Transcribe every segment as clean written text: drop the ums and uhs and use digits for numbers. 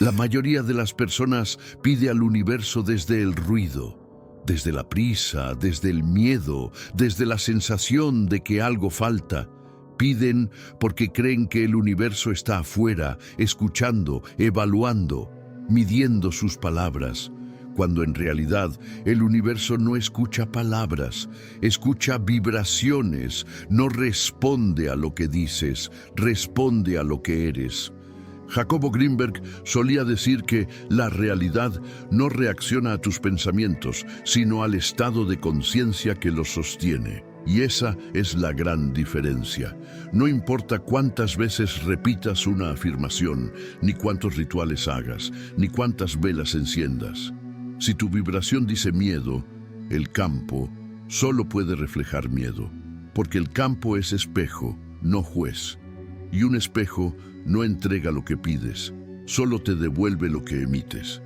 La mayoría de las personas pide al universo desde el ruido, desde la prisa, desde el miedo, desde la sensación de que algo falta. Piden porque creen que el universo está afuera, escuchando, evaluando, midiendo sus palabras, cuando en realidad el universo no escucha palabras, escucha vibraciones, no responde a lo que dices, responde a lo que eres. Jacobo Greenberg solía decir que la realidad no reacciona a tus pensamientos, sino al estado de conciencia que los sostiene. Y esa es la gran diferencia. No importa cuántas veces repitas una afirmación, ni cuántos rituales hagas, ni cuántas velas enciendas. Si tu vibración dice miedo, el campo solo puede reflejar miedo, porque el campo es espejo, no juez. Y un espejo no entrega lo que pides, solo te devuelve lo que emites.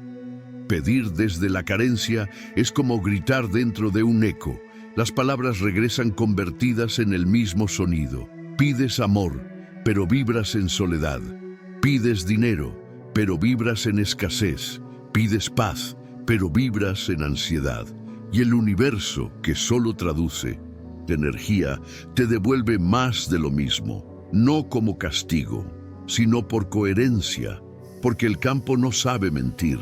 Pedir desde la carencia es como gritar dentro de un eco. Las palabras regresan convertidas en el mismo sonido. Pides amor, pero vibras en soledad. Pides dinero, pero vibras en escasez. Pides paz, pero vibras en ansiedad. Y el universo, que solo traduce energía, te devuelve más de lo mismo, no como castigo, sino por coherencia, porque el campo no sabe mentir.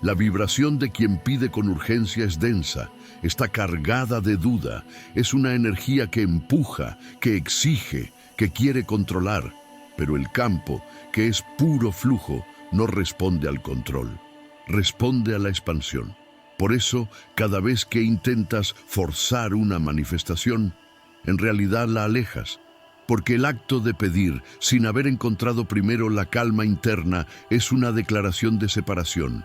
La vibración de quien pide con urgencia es densa, está cargada de duda, es una energía que empuja, que exige, que quiere controlar, pero el campo, que es puro flujo, no responde al control, responde a la expansión. Por eso, cada vez que intentas forzar una manifestación, en realidad la alejas, porque el acto de pedir, sin haber encontrado primero la calma interna, es una declaración de separación.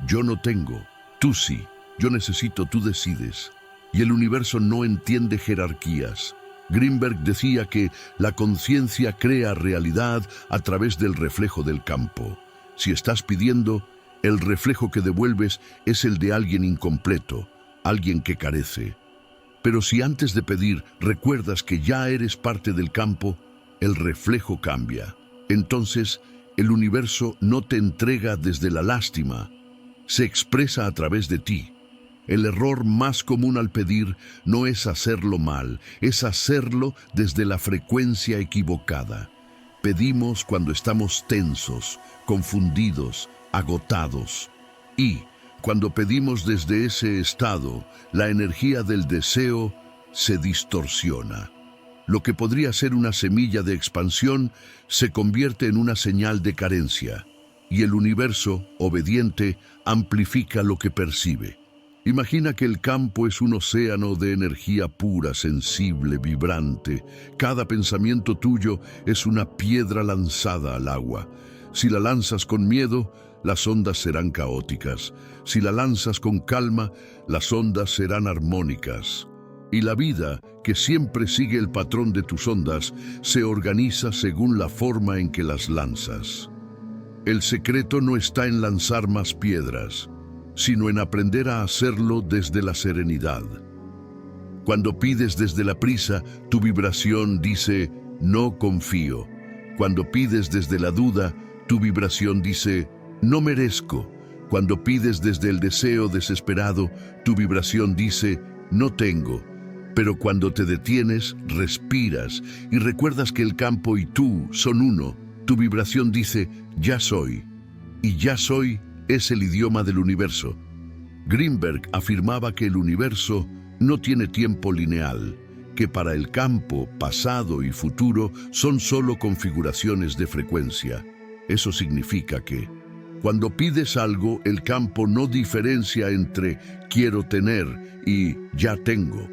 Yo no tengo, tú sí, yo necesito, tú decides. Y el universo no entiende jerarquías. Greenberg decía que la conciencia crea realidad a través del reflejo del campo. Si estás pidiendo, el reflejo que devuelves es el de alguien incompleto, alguien que carece. Pero si antes de pedir recuerdas que ya eres parte del campo, el reflejo cambia. Entonces, el universo no te entrega desde la lástima, se expresa a través de ti. El error más común al pedir no es hacerlo mal, es hacerlo desde la frecuencia equivocada. Pedimos cuando estamos tensos, confundidos, agotados. Y cuando pedimos desde ese estado, la energía del deseo se distorsiona. Lo que podría ser una semilla de expansión se convierte en una señal de carencia. Y el universo, obediente, amplifica lo que percibe. Imagina que el campo es un océano de energía pura, sensible, vibrante. Cada pensamiento tuyo es una piedra lanzada al agua. Si la lanzas con miedo, las ondas serán caóticas. Si la lanzas con calma, las ondas serán armónicas. Y la vida, que siempre sigue el patrón de tus ondas, se organiza según la forma en que las lanzas. El secreto no está en lanzar más piedras, sino en aprender a hacerlo desde la serenidad. Cuando pides desde la prisa, tu vibración dice, no confío. Cuando pides desde la duda, tu vibración dice, no merezco. Cuando pides desde el deseo desesperado, tu vibración dice, no tengo. Pero cuando te detienes, respiras y recuerdas que el campo y tú son uno, tu vibración dice, ya soy. Y ya soy es el idioma del universo. Greenberg afirmaba que el universo no tiene tiempo lineal, que para el campo, pasado y futuro son solo configuraciones de frecuencia. Eso significa que, cuando pides algo, el campo no diferencia entre quiero tener y ya tengo.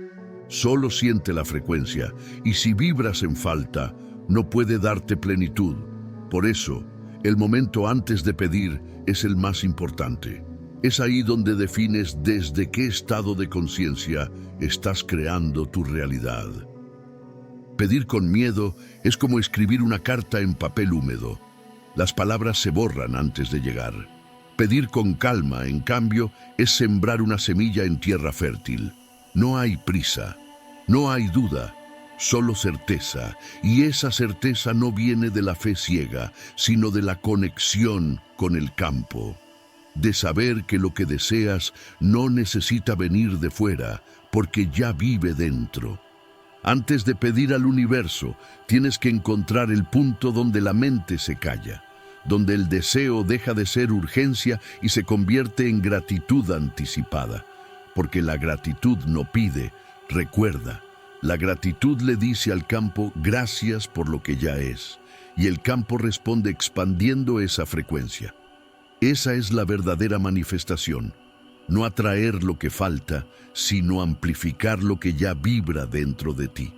Solo siente la frecuencia, y si vibras en falta, no puede darte plenitud. Por eso, el momento antes de pedir es el más importante. Es ahí donde defines desde qué estado de conciencia estás creando tu realidad. Pedir con miedo es como escribir una carta en papel húmedo. Las palabras se borran antes de llegar. Pedir con calma, en cambio, es sembrar una semilla en tierra fértil. No hay prisa, no hay duda, solo certeza, y esa certeza no viene de la fe ciega, sino de la conexión con el campo, de saber que lo que deseas no necesita venir de fuera, porque ya vive dentro. Antes de pedir al universo, tienes que encontrar el punto donde la mente se calla, donde el deseo deja de ser urgencia y se convierte en gratitud anticipada, porque la gratitud no pide, recuerda. La gratitud le dice al campo gracias por lo que ya es, y el campo responde expandiendo esa frecuencia. Esa es la verdadera manifestación, no atraer lo que falta, sino amplificar lo que ya vibra dentro de ti.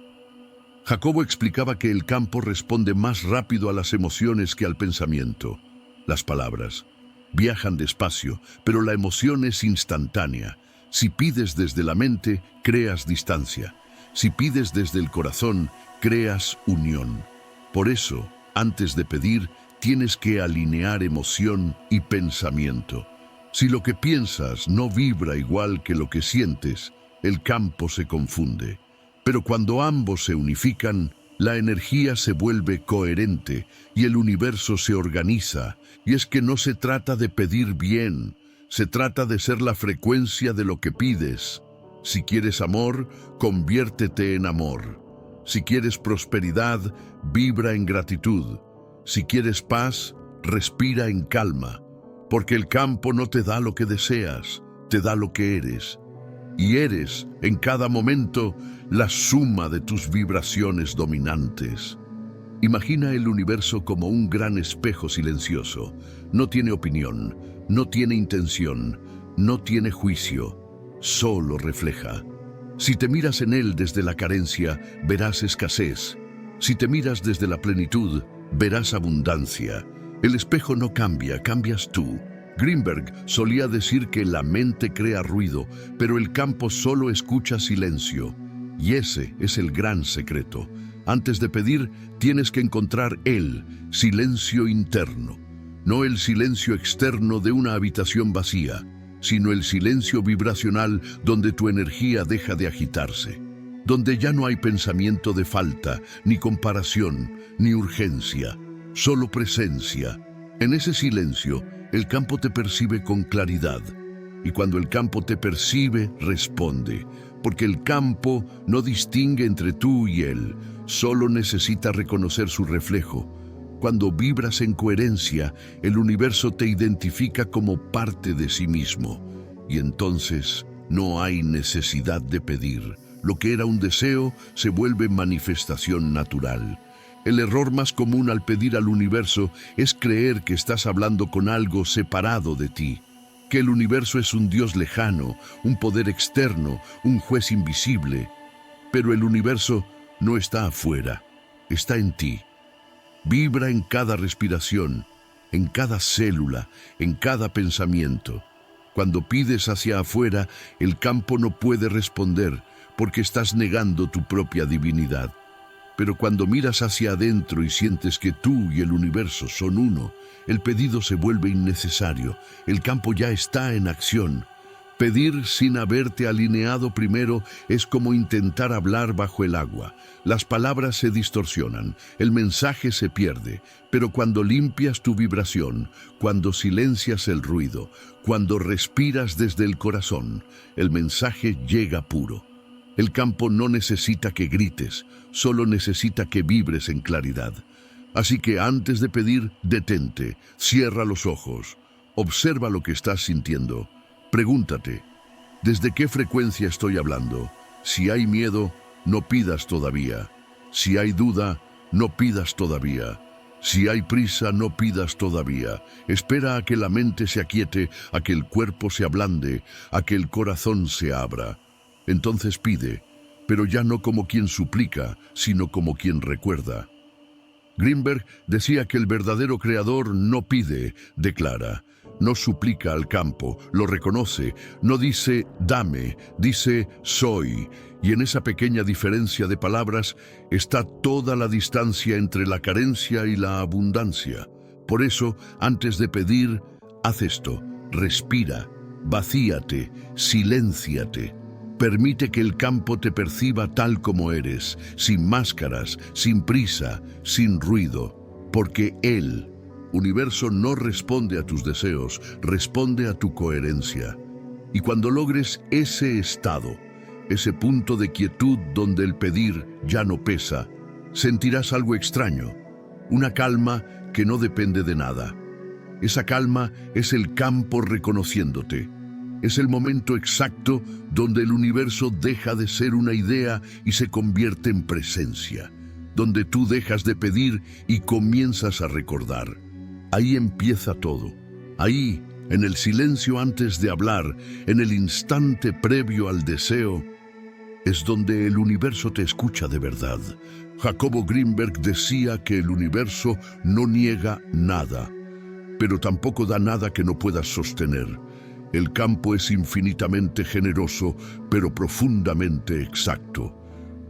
Jacobo explicaba que el campo responde más rápido a las emociones que al pensamiento. Las palabras viajan despacio, pero la emoción es instantánea. Si pides desde la mente, creas distancia. Si pides desde el corazón, creas unión. Por eso, antes de pedir, tienes que alinear emoción y pensamiento. Si lo que piensas no vibra igual que lo que sientes, el campo se confunde. Pero cuando ambos se unifican, la energía se vuelve coherente y el universo se organiza. Y es que no se trata de pedir bien, se trata de ser la frecuencia de lo que pides. Si quieres amor, conviértete en amor. Si quieres prosperidad, vibra en gratitud. Si quieres paz, respira en calma. Porque el campo no te da lo que deseas, te da lo que eres. Y eres, en cada momento, la suma de tus vibraciones dominantes. Imagina el universo como un gran espejo silencioso. No tiene opinión, no tiene intención, no tiene juicio. Solo refleja. Si te miras en él desde la carencia, verás escasez. Si te miras desde la plenitud, verás abundancia. El espejo no cambia, cambias tú. Greenberg solía decir que la mente crea ruido, pero el campo solo escucha silencio. Y ese es el gran secreto. Antes de pedir, tienes que encontrar el silencio interno. No el silencio externo de una habitación vacía, sino el silencio vibracional donde tu energía deja de agitarse, donde ya no hay pensamiento de falta, ni comparación, ni urgencia, solo presencia. En ese silencio, el campo te percibe con claridad, y cuando el campo te percibe, responde, porque el campo no distingue entre tú y él, solo necesita reconocer su reflejo. Cuando vibras en coherencia, el universo te identifica como parte de sí mismo, y entonces no hay necesidad de pedir. Lo que era un deseo se vuelve manifestación natural. El error más común al pedir al universo es creer que estás hablando con algo separado de ti, que el universo es un Dios lejano, un poder externo, un juez invisible. Pero el universo no está afuera, está en ti. Vibra en cada respiración, en cada célula, en cada pensamiento. Cuando pides hacia afuera, el campo no puede responder porque estás negando tu propia divinidad. Pero cuando miras hacia adentro y sientes que tú y el universo son uno, el pedido se vuelve innecesario. El campo ya está en acción. Pedir sin haberte alineado primero es como intentar hablar bajo el agua. Las palabras se distorsionan, el mensaje se pierde, pero cuando limpias tu vibración, cuando silencias el ruido, cuando respiras desde el corazón, el mensaje llega puro. El campo no necesita que grites, solo necesita que vibres en claridad. Así que antes de pedir, detente, cierra los ojos, observa lo que estás sintiendo. Pregúntate, ¿desde qué frecuencia estoy hablando? Si hay miedo, no pidas todavía. Si hay duda, no pidas todavía. Si hay prisa, no pidas todavía. Espera a que la mente se aquiete, a que el cuerpo se ablande, a que el corazón se abra. Entonces pide, pero ya no como quien suplica, sino como quien recuerda. Greenberg decía que el verdadero creador no pide, declara. No suplica al campo, lo reconoce, no dice dame, dice soy. Y en esa pequeña diferencia de palabras está toda la distancia entre la carencia y la abundancia. Por eso, antes de pedir, haz esto, respira, vacíate, silénciate. Permite que el campo te perciba tal como eres, sin máscaras, sin prisa, sin ruido, porque el universo no responde a tus deseos, responde a tu coherencia. Y cuando logres ese estado, ese punto de quietud donde el pedir ya no pesa, sentirás algo extraño, una calma que no depende de nada. Esa calma es el campo reconociéndote. Es el momento exacto donde el universo deja de ser una idea y se convierte en presencia, donde tú dejas de pedir y comienzas a recordar. Ahí empieza todo. Ahí, en el silencio antes de hablar, en el instante previo al deseo, es donde el universo te escucha de verdad. Jacobo Greenberg decía que el universo no niega nada, pero tampoco da nada que no puedas sostener. El campo es infinitamente generoso, pero profundamente exacto.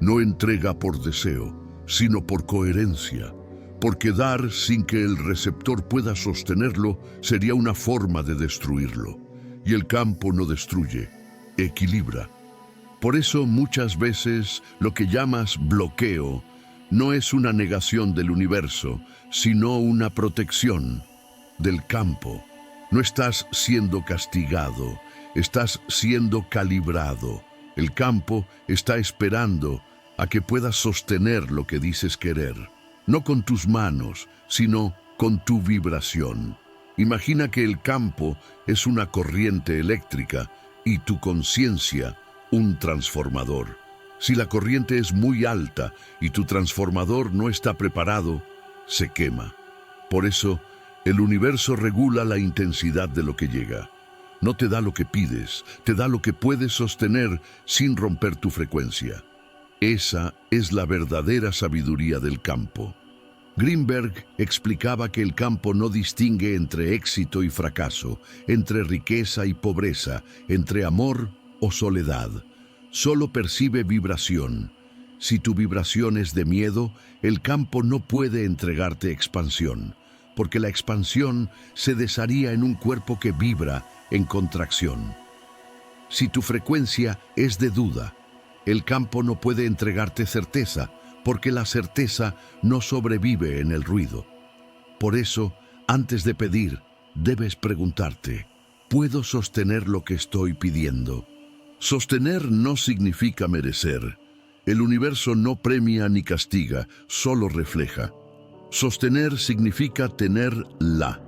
No entrega por deseo, sino por coherencia. Porque dar sin que el receptor pueda sostenerlo sería una forma de destruirlo. Y el campo no destruye, equilibra. Por eso muchas veces lo que llamas bloqueo no es una negación del universo, sino una protección del campo. No estás siendo castigado, estás siendo calibrado. El campo está esperando a que puedas sostener lo que dices querer. No con tus manos, sino con tu vibración. Imagina que el campo es una corriente eléctrica y tu conciencia un transformador. Si la corriente es muy alta y tu transformador no está preparado, se quema. Por eso, el universo regula la intensidad de lo que llega. No te da lo que pides, te da lo que puedes sostener sin romper tu frecuencia. Esa es la verdadera sabiduría del campo. Greenberg explicaba que el campo no distingue entre éxito y fracaso, entre riqueza y pobreza, entre amor o soledad. Solo percibe vibración. Si tu vibración es de miedo, el campo no puede entregarte expansión, porque la expansión se desharía en un cuerpo que vibra en contracción. Si tu frecuencia es de duda, el campo no puede entregarte certeza, porque la certeza no sobrevive en el ruido. Por eso, antes de pedir, debes preguntarte, ¿puedo sostener lo que estoy pidiendo? Sostener no significa merecer. El universo no premia ni castiga, solo refleja. Sostener significa tener la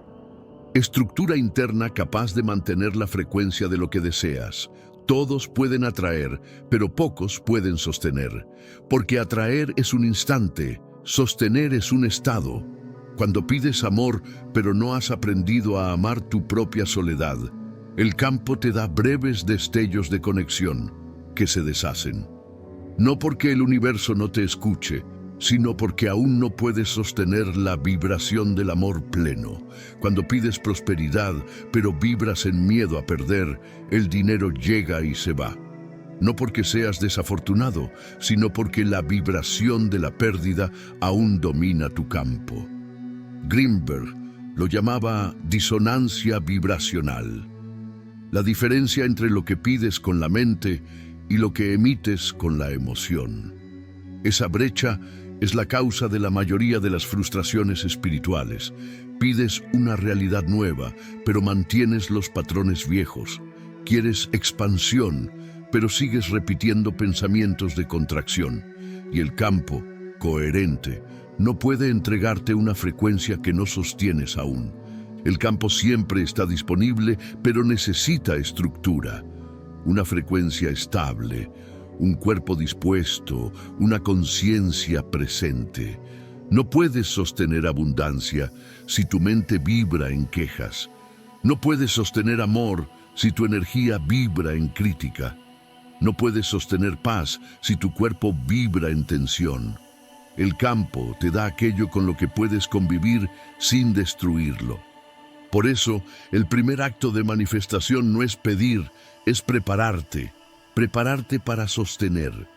estructura interna capaz de mantener la frecuencia de lo que deseas. Todos pueden atraer, pero pocos pueden sostener. Porque atraer es un instante, sostener es un estado. Cuando pides amor, pero no has aprendido a amar tu propia soledad, el campo te da breves destellos de conexión que se deshacen. No porque el universo no te escuche, sino porque aún no puedes sostener la vibración del amor pleno. Cuando pides prosperidad, pero vibras en miedo a perder, el dinero llega y se va. No porque seas desafortunado, sino porque la vibración de la pérdida aún domina tu campo. Greenberg lo llamaba disonancia vibracional. La diferencia entre lo que pides con la mente y lo que emites con la emoción. Esa brecha es la causa de la mayoría de las frustraciones espirituales. Pides una realidad nueva, pero mantienes los patrones viejos. Quieres expansión, pero sigues repitiendo pensamientos de contracción. Y el campo, coherente, no puede entregarte una frecuencia que no sostienes aún. El campo siempre está disponible, pero necesita estructura. Una frecuencia estable, un cuerpo dispuesto, una conciencia presente. No puedes sostener abundancia si tu mente vibra en quejas. No puedes sostener amor si tu energía vibra en crítica. No puedes sostener paz si tu cuerpo vibra en tensión. El campo te da aquello con lo que puedes convivir sin destruirlo. Por eso, el primer acto de manifestación no es pedir, es prepararte. Prepararte para sostener.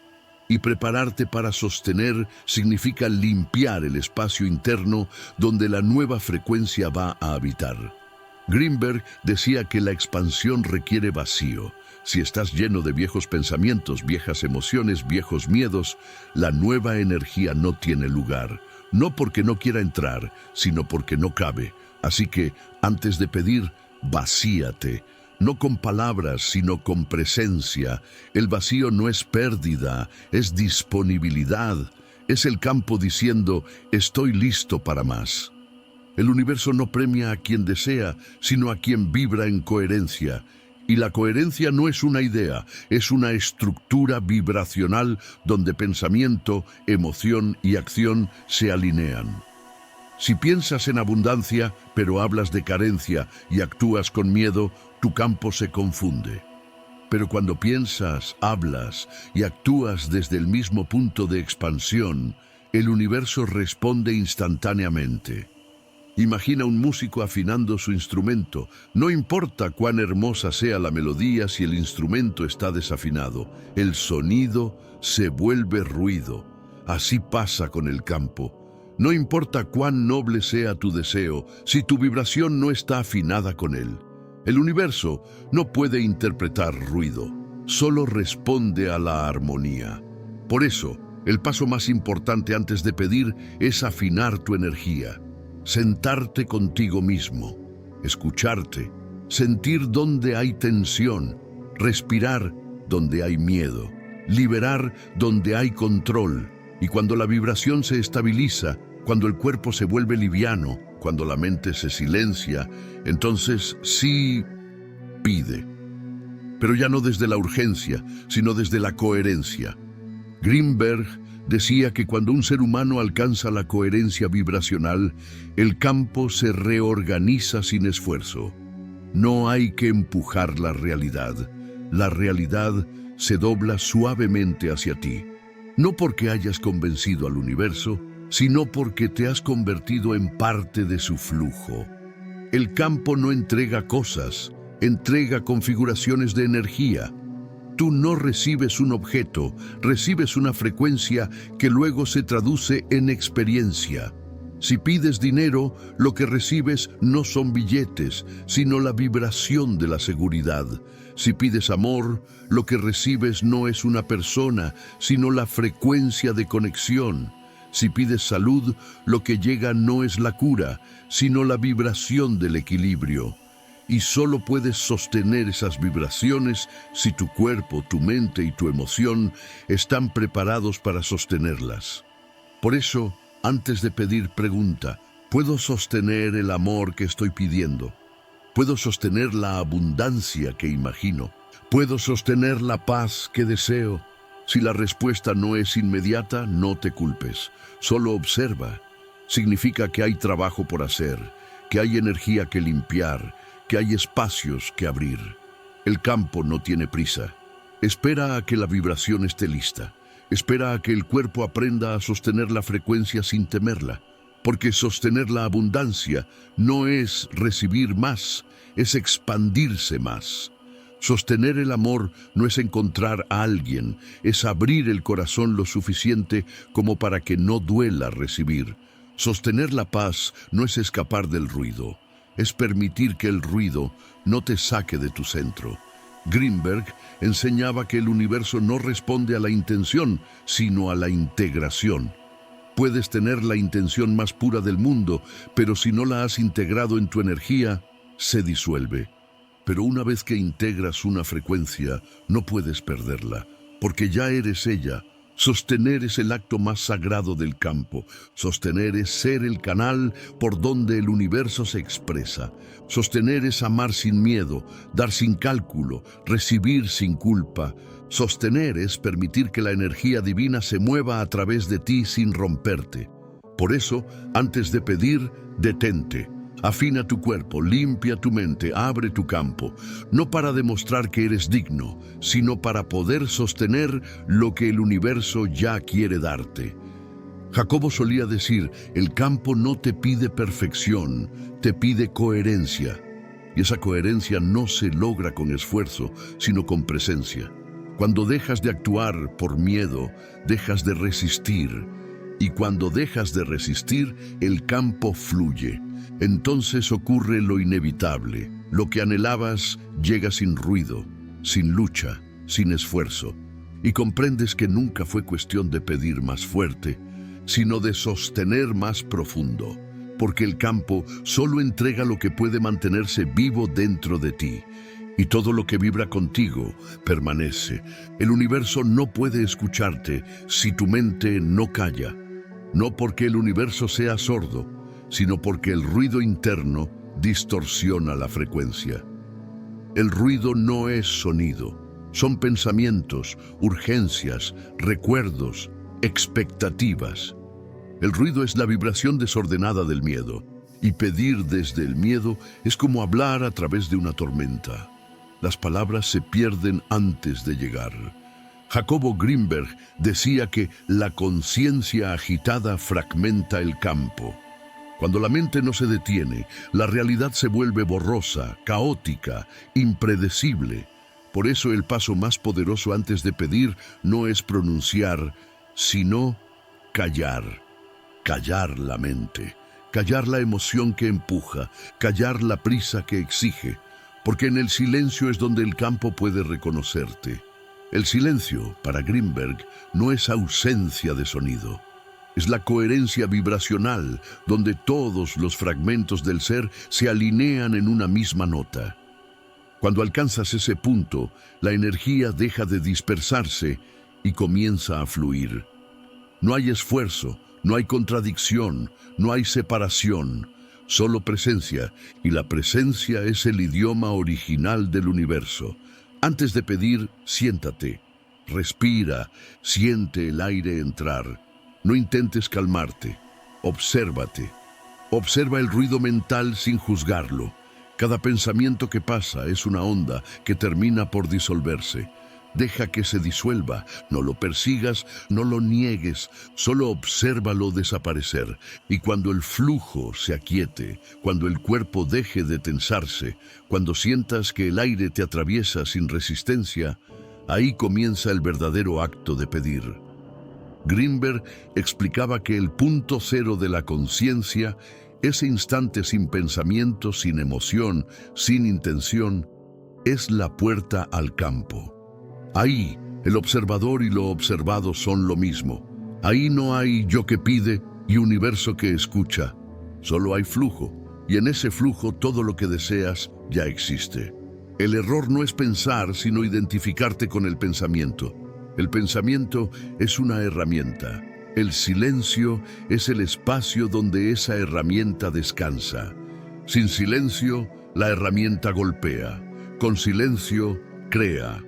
Y prepararte para sostener significa limpiar el espacio interno donde la nueva frecuencia va a habitar. Greenberg decía que la expansión requiere vacío. Si estás lleno de viejos pensamientos, viejas emociones, viejos miedos, la nueva energía no tiene lugar. No porque no quiera entrar, sino porque no cabe. Así que, antes de pedir, vacíate. No con palabras, sino con presencia. El vacío no es pérdida, es disponibilidad. Es el campo diciendo, estoy listo para más. El universo no premia a quien desea, sino a quien vibra en coherencia. Y la coherencia no es una idea, es una estructura vibracional donde pensamiento, emoción y acción se alinean. Si piensas en abundancia, pero hablas de carencia y actúas con miedo, tu campo se confunde. Pero cuando piensas, hablas y actúas desde el mismo punto de expansión, el universo responde instantáneamente. Imagina un músico afinando su instrumento. No importa cuán hermosa sea la melodía si el instrumento está desafinado. El sonido se vuelve ruido. Así pasa con el campo. No importa cuán noble sea tu deseo, si tu vibración no está afinada con él. El universo no puede interpretar ruido, solo responde a la armonía. Por eso, el paso más importante antes de pedir es afinar tu energía. Sentarte contigo mismo, escucharte, sentir donde hay tensión, respirar donde hay miedo, liberar donde hay control. Y cuando la vibración se estabiliza, cuando el cuerpo se vuelve liviano, cuando la mente se silencia, entonces sí pide. Pero ya no desde la urgencia, sino desde la coherencia. Greenberg decía que cuando un ser humano alcanza la coherencia vibracional, el campo se reorganiza sin esfuerzo. No hay que empujar la realidad. La realidad se dobla suavemente hacia ti. No porque hayas convencido al universo, sino porque te has convertido en parte de su flujo. El campo no entrega cosas, entrega configuraciones de energía. Tú no recibes un objeto, recibes una frecuencia que luego se traduce en experiencia. Si pides dinero, lo que recibes no son billetes, sino la vibración de la seguridad. Si pides amor, lo que recibes no es una persona, sino la frecuencia de conexión. Si pides salud, lo que llega no es la cura, sino la vibración del equilibrio. Y solo puedes sostener esas vibraciones si tu cuerpo, tu mente y tu emoción están preparados para sostenerlas. Por eso, antes de pedir, pregunta, ¿puedo sostener el amor que estoy pidiendo? ¿Puedo sostener la abundancia que imagino? ¿Puedo sostener la paz que deseo? Si la respuesta no es inmediata, no te culpes. Solo observa. Significa que hay trabajo por hacer, que hay energía que limpiar, que hay espacios que abrir. El campo no tiene prisa. Espera a que la vibración esté lista. Espera a que el cuerpo aprenda a sostener la frecuencia sin temerla. Porque sostener la abundancia no es recibir más, es expandirse más. Sostener el amor no es encontrar a alguien, es abrir el corazón lo suficiente como para que no duela recibir. Sostener la paz no es escapar del ruido, es permitir que el ruido no te saque de tu centro. Greenberg enseñaba que el universo no responde a la intención, sino a la integración. Puedes tener la intención más pura del mundo, pero si no la has integrado en tu energía, se disuelve. Pero una vez que integras una frecuencia, no puedes perderla, porque ya eres ella. Sostener es el acto más sagrado del campo. Sostener es ser el canal por donde el universo se expresa. Sostener es amar sin miedo, dar sin cálculo, recibir sin culpa. Sostener es permitir que la energía divina se mueva a través de ti sin romperte. Por eso, antes de pedir, detente. Afina tu cuerpo, limpia tu mente, abre tu campo, no para demostrar que eres digno, sino para poder sostener lo que el universo ya quiere darte. Jacobo solía decir, el campo no te pide perfección, te pide coherencia. Y esa coherencia no se logra con esfuerzo, sino con presencia. Cuando dejas de actuar por miedo, dejas de resistir. Y cuando dejas de resistir, el campo fluye. Entonces ocurre lo inevitable. Lo que anhelabas llega sin ruido. sin lucha, sin esfuerzo, y comprendes que nunca fue cuestión de pedir más fuerte, sino de sostener más profundo, porque el campo solo entrega lo que puede mantenerse vivo dentro de ti, y todo lo que vibra contigo permanece. El universo no puede escucharte si tu mente no calla, no porque el universo sea sordo, sino porque el ruido interno distorsiona la frecuencia. El ruido no es sonido, son pensamientos, urgencias, recuerdos, expectativas. El ruido es la vibración desordenada del miedo, y pedir desde el miedo es como hablar a través de una tormenta. Las palabras se pierden antes de llegar. Jacobo Greenberg decía que la conciencia agitada fragmenta el campo. Cuando la mente no se detiene, la realidad se vuelve borrosa, caótica, impredecible. Por eso el paso más poderoso antes de pedir no es pronunciar, sino callar. Callar la mente, callar la emoción que empuja, callar la prisa que exige, porque en el silencio es donde el campo puede reconocerte. El silencio, para Greenberg, no es ausencia de sonido. Es la coherencia vibracional, donde todos los fragmentos del ser se alinean en una misma nota. Cuando alcanzas ese punto, la energía deja de dispersarse y comienza a fluir. No hay esfuerzo, no hay contradicción, no hay separación, solo presencia, y la presencia es el idioma original del universo. Antes de pedir, siéntate, respira, siente el aire entrar. No intentes calmarte, obsérvate. Observa el ruido mental sin juzgarlo. Cada pensamiento que pasa es una onda que termina por disolverse. Deja que se disuelva, no lo persigas, no lo niegues, solo obsérvalo desaparecer. Y cuando el flujo se aquiete, cuando el cuerpo deje de tensarse, cuando sientas que el aire te atraviesa sin resistencia, ahí comienza el verdadero acto de pedir. Greenberg explicaba que el punto cero de la conciencia, ese instante sin pensamiento, sin emoción, sin intención, es la puerta al campo. Ahí, el observador y lo observado son lo mismo. Ahí no hay yo que pide y universo que escucha. Solo hay flujo, y en ese flujo todo lo que deseas ya existe. El error no es pensar, sino identificarte con el pensamiento. El pensamiento es una herramienta. El silencio es el espacio donde esa herramienta descansa. Sin silencio, la herramienta golpea. Con silencio, crea.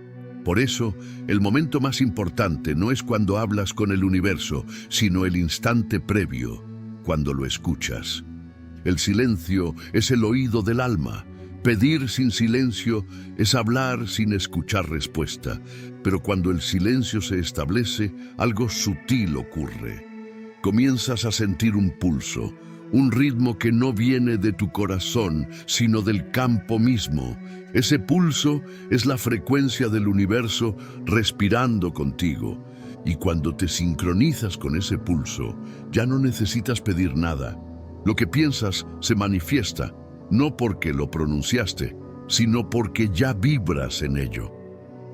Por eso, el momento más importante no es cuando hablas con el universo, sino el instante previo, cuando lo escuchas. El silencio es el oído del alma. Pedir sin silencio es hablar sin escuchar respuesta, pero cuando el silencio se establece, algo sutil ocurre. Comienzas a sentir un pulso, un ritmo que no viene de tu corazón, sino del campo mismo. Ese pulso es la frecuencia del universo respirando contigo. Y cuando te sincronizas con ese pulso, ya no necesitas pedir nada. Lo que piensas se manifiesta, no porque lo pronunciaste, sino porque ya vibras en ello.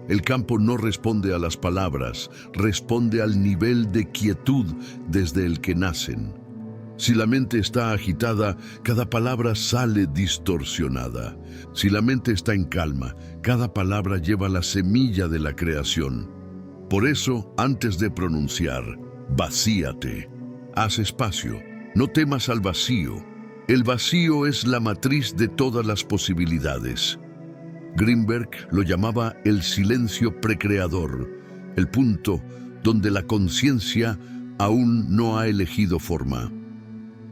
El campo no responde a las palabras, responde al nivel de quietud desde el que nacen. Si la mente está agitada, cada palabra sale distorsionada. Si la mente está en calma, cada palabra lleva la semilla de la creación. Por eso, antes de pronunciar, vacíate. Haz espacio, no temas al vacío. El vacío es la matriz de todas las posibilidades. Greenberg lo llamaba el silencio precreador, el punto donde la conciencia aún no ha elegido forma.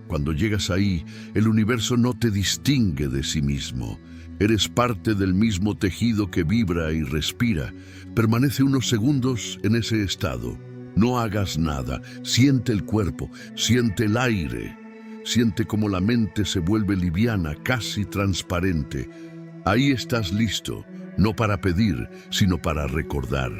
Cuando llegas ahí, el universo no te distingue de sí mismo. Eres parte del mismo tejido que vibra y respira. Permanece unos segundos en ese estado. No hagas nada. Siente el cuerpo, siente el aire. Siente cómo la mente se vuelve liviana, casi transparente. Ahí estás listo, no para pedir, sino para recordar.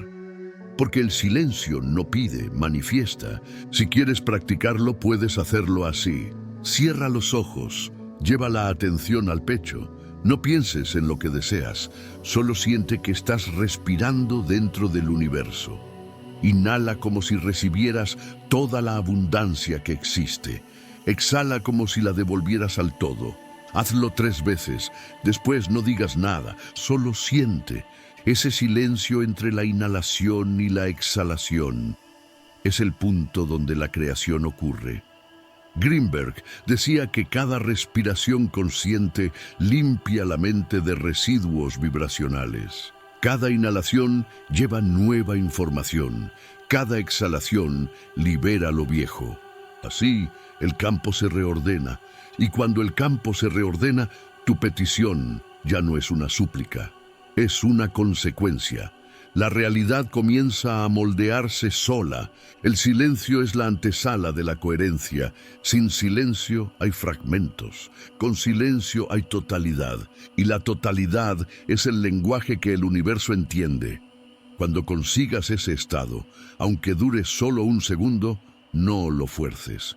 Porque el silencio no pide, manifiesta. Si quieres practicarlo, puedes hacerlo así. Cierra los ojos, lleva la atención al pecho, No pienses en lo que deseas, solo siente que estás respirando dentro del universo. Inhala como si recibieras toda la abundancia que existe. Exhala como si la devolvieras al todo. Hazlo 3 veces, después no digas nada, solo siente. Ese silencio entre la inhalación y la exhalación es el punto donde la creación ocurre. Greenberg decía que cada respiración consciente limpia la mente de residuos vibracionales. Cada inhalación lleva nueva información. Cada exhalación libera lo viejo. Así, el campo se reordena. Y cuando el campo se reordena, tu petición ya no es una súplica. Es una consecuencia. La realidad comienza a moldearse sola. El silencio es la antesala de la coherencia. Sin silencio hay fragmentos. Con silencio hay totalidad. Y la totalidad es el lenguaje que el universo entiende. Cuando consigas ese estado, aunque dure solo un segundo, no lo fuerces.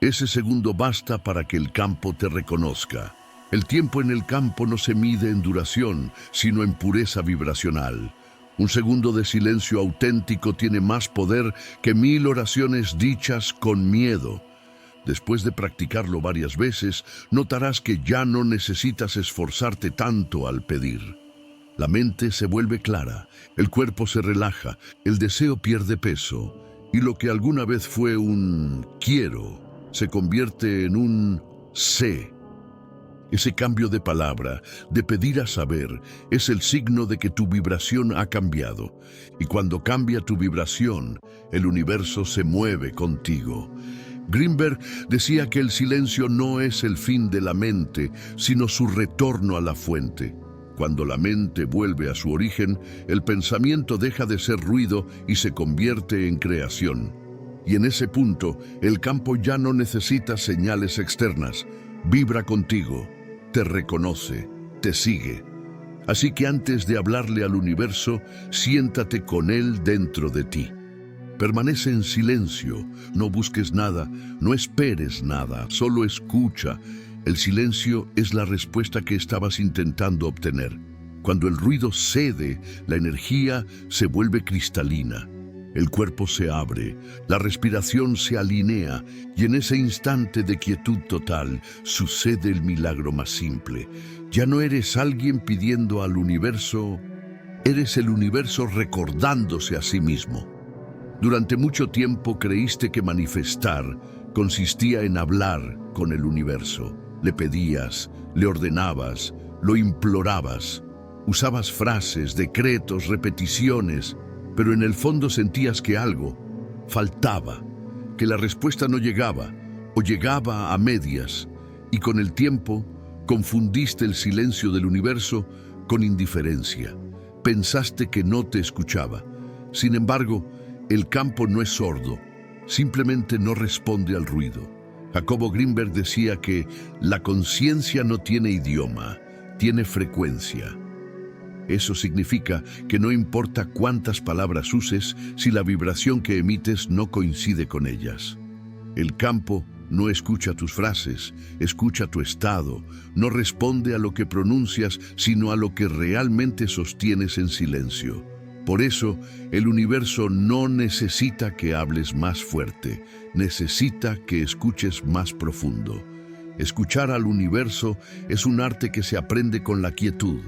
Ese segundo basta para que el campo te reconozca. El tiempo en el campo no se mide en duración, sino en pureza vibracional. Un segundo de silencio auténtico tiene más poder que 1000 oraciones dichas con miedo. Después de practicarlo varias veces, notarás que ya no necesitas esforzarte tanto al pedir. La mente se vuelve clara, el cuerpo se relaja, el deseo pierde peso, y lo que alguna vez fue un quiero se convierte en un sé. Ese cambio de palabra, de pedir a saber, es el signo de que tu vibración ha cambiado. Y cuando cambia tu vibración, el universo se mueve contigo. Greenberg decía que el silencio no es el fin de la mente, sino su retorno a la fuente. Cuando la mente vuelve a su origen, el pensamiento deja de ser ruido y se convierte en creación. Y en ese punto, el campo ya no necesita señales externas. Vibra contigo, te reconoce, te sigue. Así que antes de hablarle al universo, siéntate con él dentro de ti. Permanece en silencio, no busques nada, no esperes nada, solo escucha. El silencio es la respuesta que estabas intentando obtener. Cuando el ruido cede, la energía se vuelve cristalina. El cuerpo se abre, la respiración se alinea y en ese instante de quietud total sucede el milagro más simple. Ya no eres alguien pidiendo al universo, eres el universo recordándose a sí mismo. Durante mucho tiempo creíste que manifestar consistía en hablar con el universo. Le pedías, le ordenabas, lo implorabas. Usabas frases, decretos, repeticiones, pero en el fondo sentías que algo faltaba, que la respuesta no llegaba o llegaba a medias, y con el tiempo confundiste el silencio del universo con indiferencia. Pensaste que no te escuchaba. Sin embargo, el campo no es sordo, simplemente no responde al ruido. Jacobo Greenberg decía que la conciencia no tiene idioma, tiene frecuencia. Eso significa que no importa cuántas palabras uses si la vibración que emites no coincide con ellas. El campo no escucha tus frases, escucha tu estado, no responde a lo que pronuncias, sino a lo que realmente sostienes en silencio. Por eso, el universo no necesita que hables más fuerte, necesita que escuches más profundo. Escuchar al universo es un arte que se aprende con la quietud.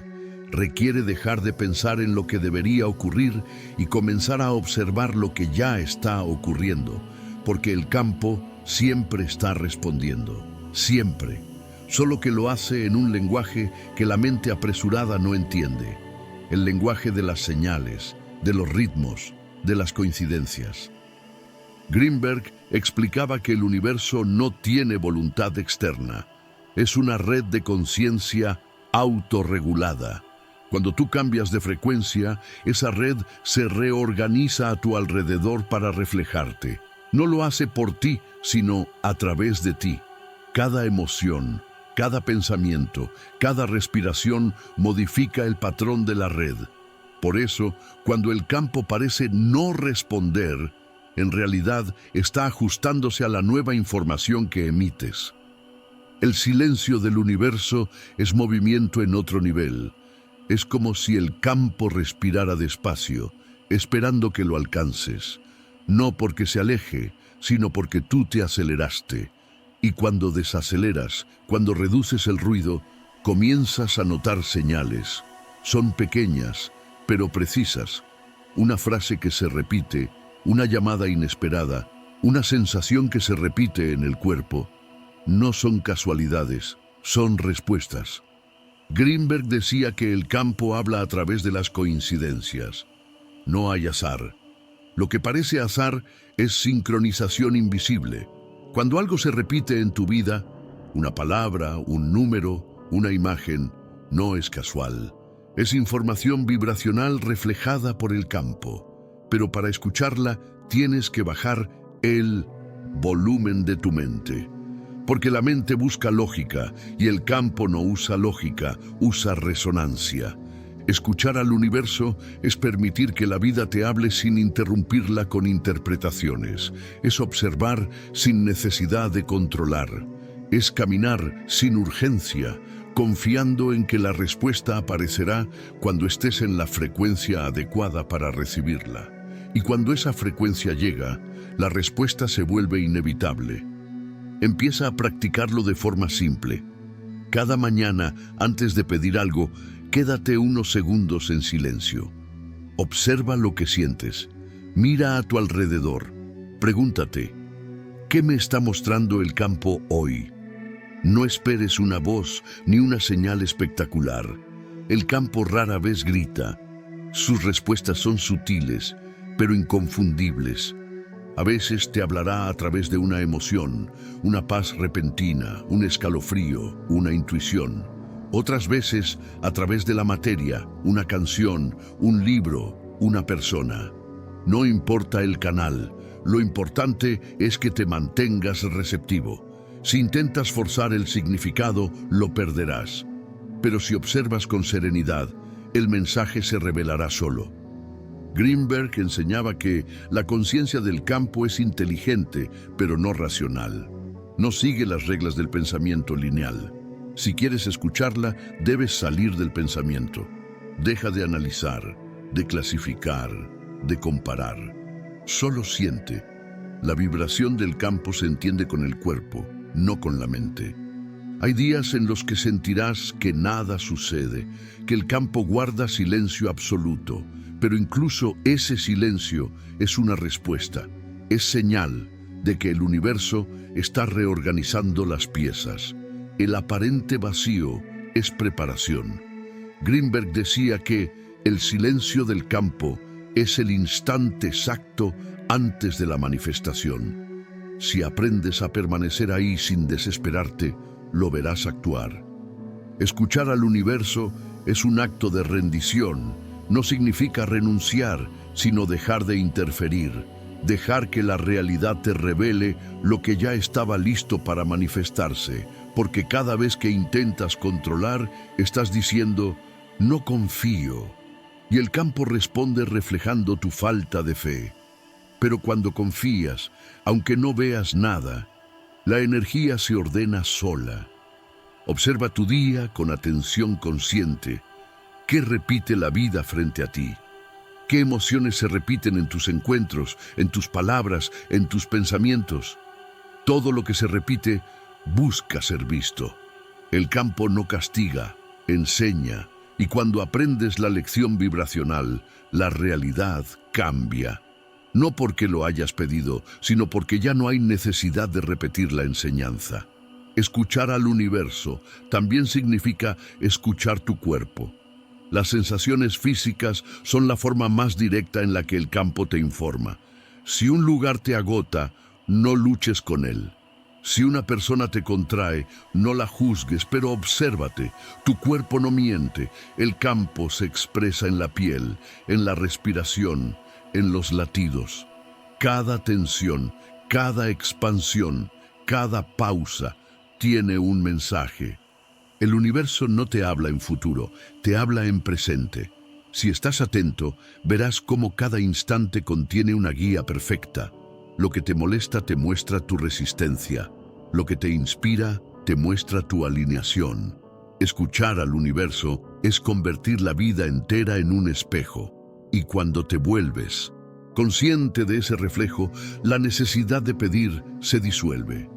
Requiere dejar de pensar en lo que debería ocurrir y comenzar a observar lo que ya está ocurriendo, porque el campo siempre está respondiendo, siempre, solo que lo hace en un lenguaje que la mente apresurada no entiende, el lenguaje de las señales, de los ritmos, de las coincidencias. Greenberg explicaba que el universo no tiene voluntad externa, es una red de conciencia autorregulada. Cuando tú cambias de frecuencia, esa red se reorganiza a tu alrededor para reflejarte. No lo hace por ti, sino a través de ti. Cada emoción, cada pensamiento, cada respiración modifica el patrón de la red. Por eso, cuando el campo parece no responder, en realidad está ajustándose a la nueva información que emites. El silencio del universo es movimiento en otro nivel. Es como si el campo respirara despacio, esperando que lo alcances. No porque se aleje, sino porque tú te aceleraste. Y cuando desaceleras, cuando reduces el ruido, comienzas a notar señales. Son pequeñas, pero precisas. Una frase que se repite, una llamada inesperada, una sensación que se repite en el cuerpo. No son casualidades, son respuestas. Greenberg decía que el campo habla a través de las coincidencias. No hay azar. Lo que parece azar es sincronización invisible. Cuando algo se repite en tu vida, una palabra, un número, una imagen, no es casual. Es información vibracional reflejada por el campo. Pero para escucharla, tienes que bajar el volumen de tu mente. Porque la mente busca lógica y el campo no usa lógica, usa resonancia. Escuchar al universo es permitir que la vida te hable sin interrumpirla con interpretaciones. Es observar sin necesidad de controlar. Es caminar sin urgencia, confiando en que la respuesta aparecerá cuando estés en la frecuencia adecuada para recibirla. Y cuando esa frecuencia llega, la respuesta se vuelve inevitable. Empieza a practicarlo de forma simple. Cada mañana, antes de pedir algo, quédate unos segundos en silencio. Observa lo que sientes. Mira a tu alrededor. Pregúntate, ¿qué me está mostrando el campo hoy? No esperes una voz ni una señal espectacular. El campo rara vez grita. Sus respuestas son sutiles, pero inconfundibles. A veces te hablará a través de una emoción, una paz repentina, un escalofrío, una intuición. Otras veces a través de la materia, una canción, un libro, una persona. No importa el canal, lo importante es que te mantengas receptivo. Si intentas forzar el significado, lo perderás. Pero si observas con serenidad, el mensaje se revelará solo. Greenberg enseñaba que la conciencia del campo es inteligente, pero no racional. No sigue las reglas del pensamiento lineal. Si quieres escucharla, debes salir del pensamiento. Deja de analizar, de clasificar, de comparar. Solo siente. La vibración del campo se entiende con el cuerpo, no con la mente. Hay días en los que sentirás que nada sucede, que el campo guarda silencio absoluto. Pero incluso ese silencio es una respuesta, es señal de que el universo está reorganizando las piezas. El aparente vacío es preparación. Greenberg decía que el silencio del campo es el instante exacto antes de la manifestación. Si aprendes a permanecer ahí sin desesperarte, lo verás actuar. Escuchar al universo es un acto de rendición. No significa renunciar, sino dejar de interferir, dejar que la realidad te revele lo que ya estaba listo para manifestarse, porque cada vez que intentas controlar, estás diciendo, no confío, y el campo responde reflejando tu falta de fe. Pero cuando confías, aunque no veas nada, la energía se ordena sola. Observa tu día con atención consciente. ¿Qué repite la vida frente a ti? ¿Qué emociones se repiten en tus encuentros, en tus palabras, en tus pensamientos? Todo lo que se repite busca ser visto. El campo no castiga, enseña, y cuando aprendes la lección vibracional, la realidad cambia. No porque lo hayas pedido, sino porque ya no hay necesidad de repetir la enseñanza. Escuchar al universo también significa escuchar tu cuerpo. Las sensaciones físicas son la forma más directa en la que el campo te informa. Si un lugar te agota, no luches con él. Si una persona te contrae, no la juzgues, pero obsérvate. Tu cuerpo no miente. El campo se expresa en la piel, en la respiración, en los latidos. Cada tensión, cada expansión, cada pausa tiene un mensaje. El universo no te habla en futuro, te habla en presente. Si estás atento, verás cómo cada instante contiene una guía perfecta. Lo que te molesta te muestra tu resistencia. Lo que te inspira, te muestra tu alineación. Escuchar al universo es convertir la vida entera en un espejo. Y cuando te vuelves consciente de ese reflejo, la necesidad de pedir se disuelve.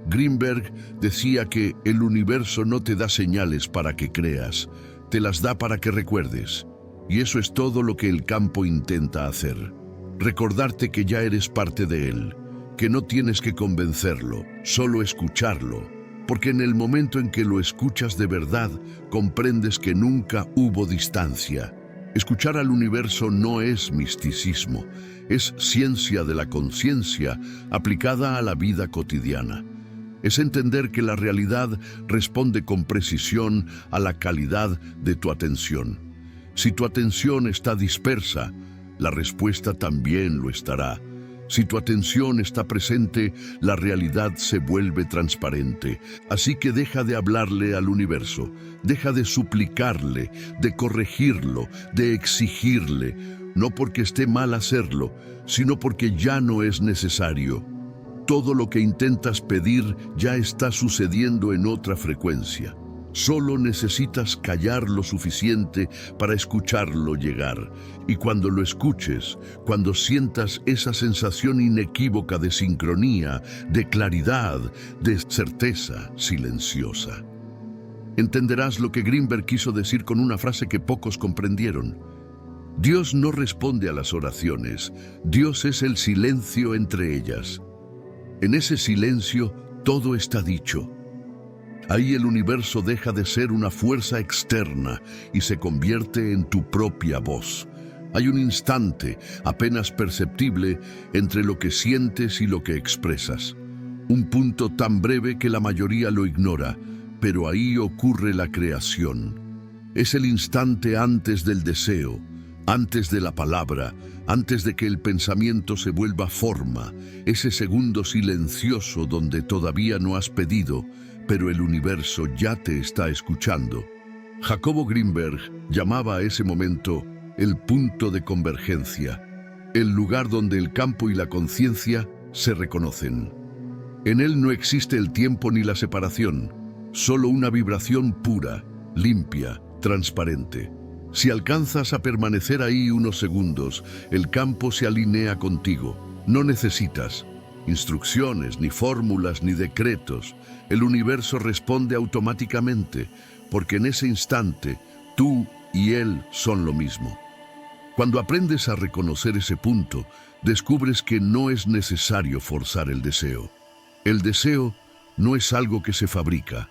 Greenberg decía que el universo no te da señales para que creas, te las da para que recuerdes. Y eso es todo lo que el campo intenta hacer. Recordarte que ya eres parte de él, que no tienes que convencerlo, solo escucharlo. Porque en el momento en que lo escuchas de verdad, comprendes que nunca hubo distancia. Escuchar al universo no es misticismo, es ciencia de la conciencia aplicada a la vida cotidiana. Es entender que la realidad responde con precisión a la calidad de tu atención. Si tu atención está dispersa, la respuesta también lo estará. Si tu atención está presente, la realidad se vuelve transparente. Así que deja de hablarle al universo, deja de suplicarle, de corregirlo, de exigirle, no porque esté mal hacerlo, sino porque ya no es necesario. Todo lo que intentas pedir ya está sucediendo en otra frecuencia. Solo necesitas callar lo suficiente para escucharlo llegar. Y cuando lo escuches, cuando sientas esa sensación inequívoca de sincronía, de claridad, de certeza silenciosa, entenderás lo que Greenberg quiso decir con una frase que pocos comprendieron. Dios no responde a las oraciones, Dios es el silencio entre ellas. En ese silencio todo está dicho. Ahí el universo deja de ser una fuerza externa y se convierte en tu propia voz. Hay un instante apenas perceptible entre lo que sientes y lo que expresas. Un punto tan breve que la mayoría lo ignora, pero ahí ocurre la creación. Es el instante antes del deseo, antes de la palabra, antes de que el pensamiento se vuelva forma, ese segundo silencioso donde todavía no has pedido, pero el universo ya te está escuchando. Jacobo Greenberg llamaba a ese momento el punto de convergencia, el lugar donde el campo y la conciencia se reconocen. En él no existe el tiempo ni la separación, solo una vibración pura, limpia, transparente. Si alcanzas a permanecer ahí unos segundos, el campo se alinea contigo. No necesitas instrucciones, ni fórmulas, ni decretos. El universo responde automáticamente, porque en ese instante tú y él son lo mismo. Cuando aprendes a reconocer ese punto, descubres que no es necesario forzar el deseo. El deseo no es algo que se fabrica,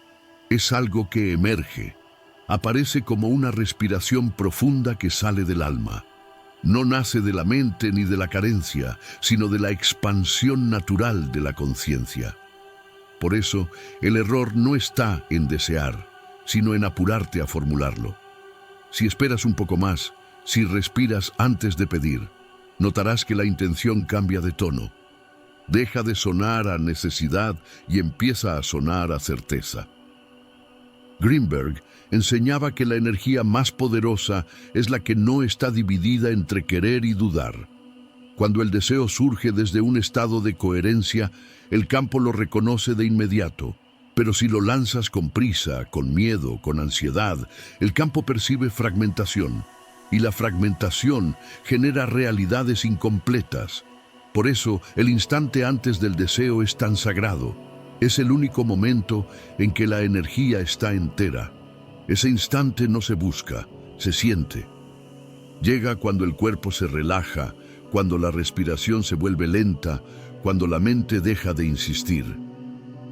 es algo que emerge. Aparece como una respiración profunda que sale del alma. No nace de la mente ni de la carencia, sino de la expansión natural de la conciencia. Por eso, el error no está en desear, sino en apurarte a formularlo. Si esperas un poco más, si respiras antes de pedir, notarás que la intención cambia de tono. Deja de sonar a necesidad y empieza a sonar a certeza. Greenberg enseñaba que la energía más poderosa es la que no está dividida entre querer y dudar. Cuando el deseo surge desde un estado de coherencia, el campo lo reconoce de inmediato. Pero si lo lanzas con prisa, con miedo, con ansiedad, el campo percibe fragmentación. Y la fragmentación genera realidades incompletas. Por eso, el instante antes del deseo es tan sagrado. Es el único momento en que la energía está entera. Ese instante no se busca, se siente. Llega cuando el cuerpo se relaja, cuando la respiración se vuelve lenta, cuando la mente deja de insistir.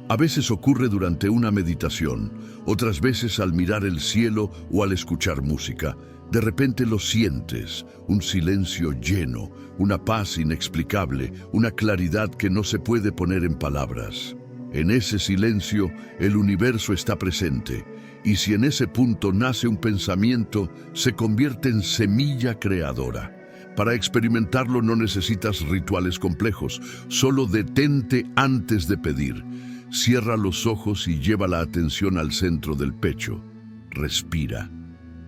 A veces ocurre durante una meditación, otras veces al mirar el cielo o al escuchar música. De repente lo sientes, un silencio lleno, una paz inexplicable, una claridad que no se puede poner en palabras. En ese silencio, el universo está presente, y si en ese punto nace un pensamiento, se convierte en semilla creadora. Para experimentarlo no necesitas rituales complejos, solo detente antes de pedir. Cierra los ojos y lleva la atención al centro del pecho. Respira.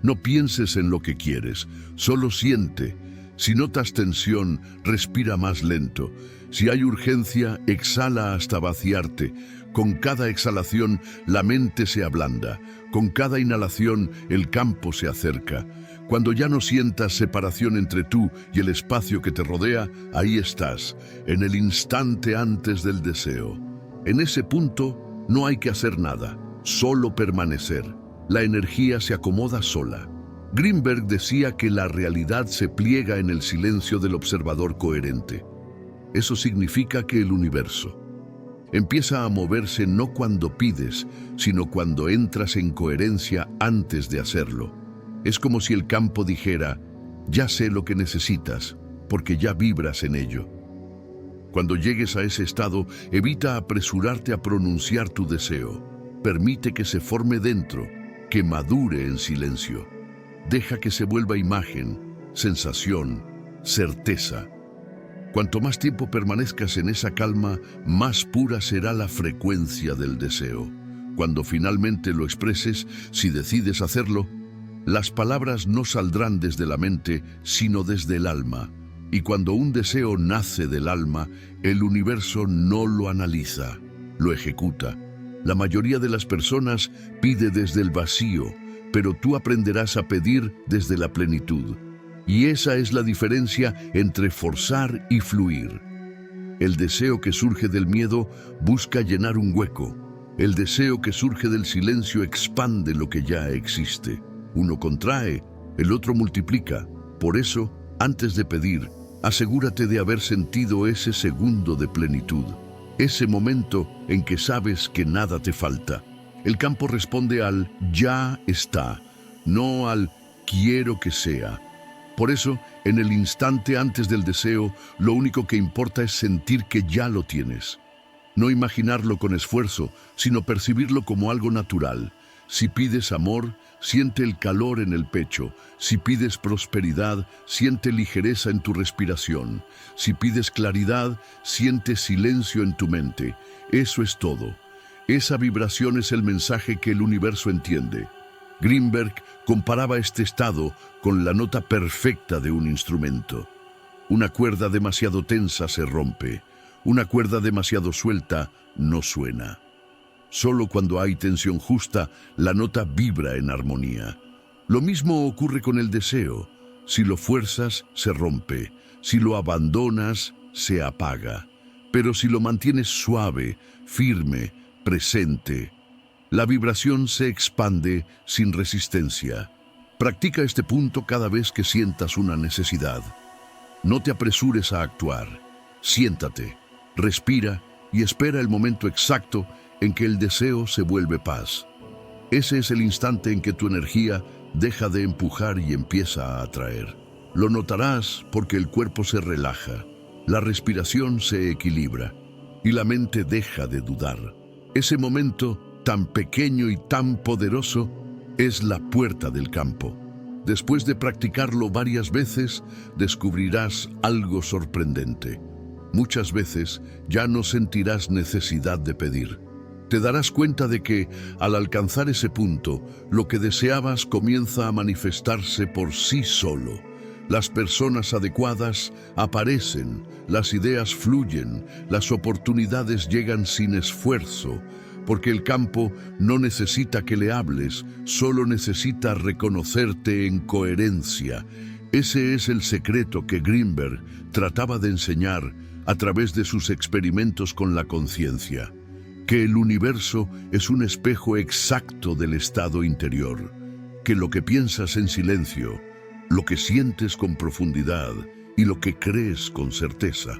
No pienses en lo que quieres, solo siente. Si notas tensión, respira más lento. Si hay urgencia, exhala hasta vaciarte. Con cada exhalación, la mente se ablanda. Con cada inhalación, el campo se acerca. Cuando ya no sientas separación entre tú y el espacio que te rodea, ahí estás, en el instante antes del deseo. En ese punto, no hay que hacer nada, solo permanecer. La energía se acomoda sola. Greenberg decía que la realidad se pliega en el silencio del observador coherente. Eso significa que el universo empieza a moverse no cuando pides, sino cuando entras en coherencia antes de hacerlo. Es como si el campo dijera, ya sé lo que necesitas, porque ya vibras en ello. Cuando llegues a ese estado, evita apresurarte a pronunciar tu deseo. Permite que se forme dentro, que madure en silencio. Deja que se vuelva imagen, sensación, certeza. Cuanto más tiempo permanezcas en esa calma, más pura será la frecuencia del deseo. Cuando finalmente lo expreses, si decides hacerlo, las palabras no saldrán desde la mente, sino desde el alma. Y cuando un deseo nace del alma, el universo no lo analiza, lo ejecuta. La mayoría de las personas pide desde el vacío, pero tú aprenderás a pedir desde la plenitud. Y esa es la diferencia entre forzar y fluir. El deseo que surge del miedo busca llenar un hueco. El deseo que surge del silencio expande lo que ya existe. Uno contrae, el otro multiplica. Por eso, antes de pedir, asegúrate de haber sentido ese segundo de plenitud. Ese momento en que sabes que nada te falta. El campo responde al ya está, no al quiero que sea. Por eso, en el instante antes del deseo, lo único que importa es sentir que ya lo tienes. No imaginarlo con esfuerzo, sino percibirlo como algo natural. Si pides amor, siente el calor en el pecho. Si pides prosperidad, siente ligereza en tu respiración. Si pides claridad, siente silencio en tu mente. Eso es todo. Esa vibración es el mensaje que el universo entiende. Greenberg comparaba este estado con la nota perfecta de un instrumento. Una cuerda demasiado tensa se rompe. Una cuerda demasiado suelta no suena. Solo cuando hay tensión justa, la nota vibra en armonía. Lo mismo ocurre con el deseo. Si lo fuerzas, se rompe. Si lo abandonas, se apaga. Pero si lo mantienes suave, firme, presente, la vibración se expande sin resistencia. Practica este punto cada vez que sientas una necesidad. No te apresures a actuar. Siéntate, respira y espera el momento exacto en que el deseo se vuelve paz. Ese es el instante en que tu energía deja de empujar y empieza a atraer. Lo notarás porque el cuerpo se relaja, la respiración se equilibra y la mente deja de dudar. Ese momento tan pequeño y tan poderoso es la puerta del campo. Después de practicarlo varias veces, descubrirás algo sorprendente. Muchas veces ya no sentirás necesidad de pedir. Te darás cuenta de que, al alcanzar ese punto, lo que deseabas comienza a manifestarse por sí solo. Las personas adecuadas aparecen, las ideas fluyen, las oportunidades llegan sin esfuerzo, porque el campo no necesita que le hables, solo necesita reconocerte en coherencia. Ese es el secreto que Greenberg trataba de enseñar a través de sus experimentos con la conciencia, que el universo es un espejo exacto del estado interior, que lo que piensas en silencio, lo que sientes con profundidad y lo que crees con certeza,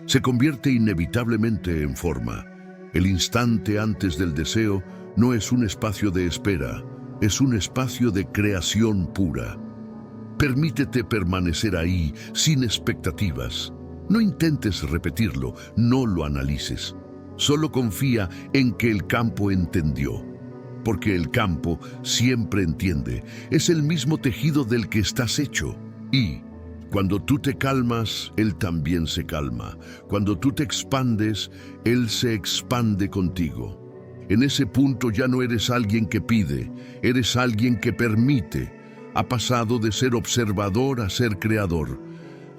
se convierte inevitablemente en forma. El instante antes del deseo no es un espacio de espera, es un espacio de creación pura. Permítete permanecer ahí sin expectativas. No intentes repetirlo, no lo analices. Solo confía en que el campo entendió. Porque el campo siempre entiende, es el mismo tejido del que estás hecho. Y cuando tú te calmas, Él también se calma. Cuando tú te expandes, Él se expande contigo. En ese punto ya no eres alguien que pide, eres alguien que permite. Ha pasado de ser observador a ser creador.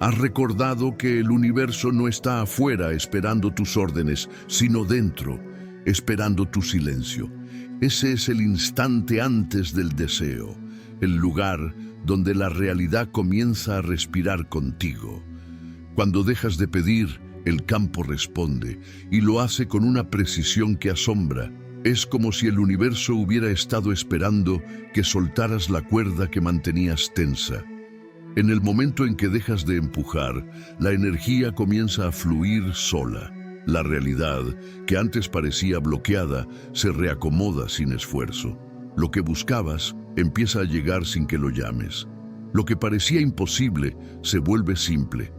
Has recordado que el universo no está afuera esperando tus órdenes, sino dentro. esperando tu silencio. Ese es el instante antes del deseo, el lugar donde la realidad comienza a respirar contigo. Cuando dejas de pedir, el campo responde, y lo hace con una precisión que asombra. Es como si el universo hubiera estado esperando que soltaras la cuerda que mantenías tensa. En el momento en que dejas de empujar, la energía comienza a fluir sola. La realidad, que antes parecía bloqueada, se reacomoda sin esfuerzo. Lo que buscabas empieza a llegar sin que lo llames. Lo que parecía imposible se vuelve simple,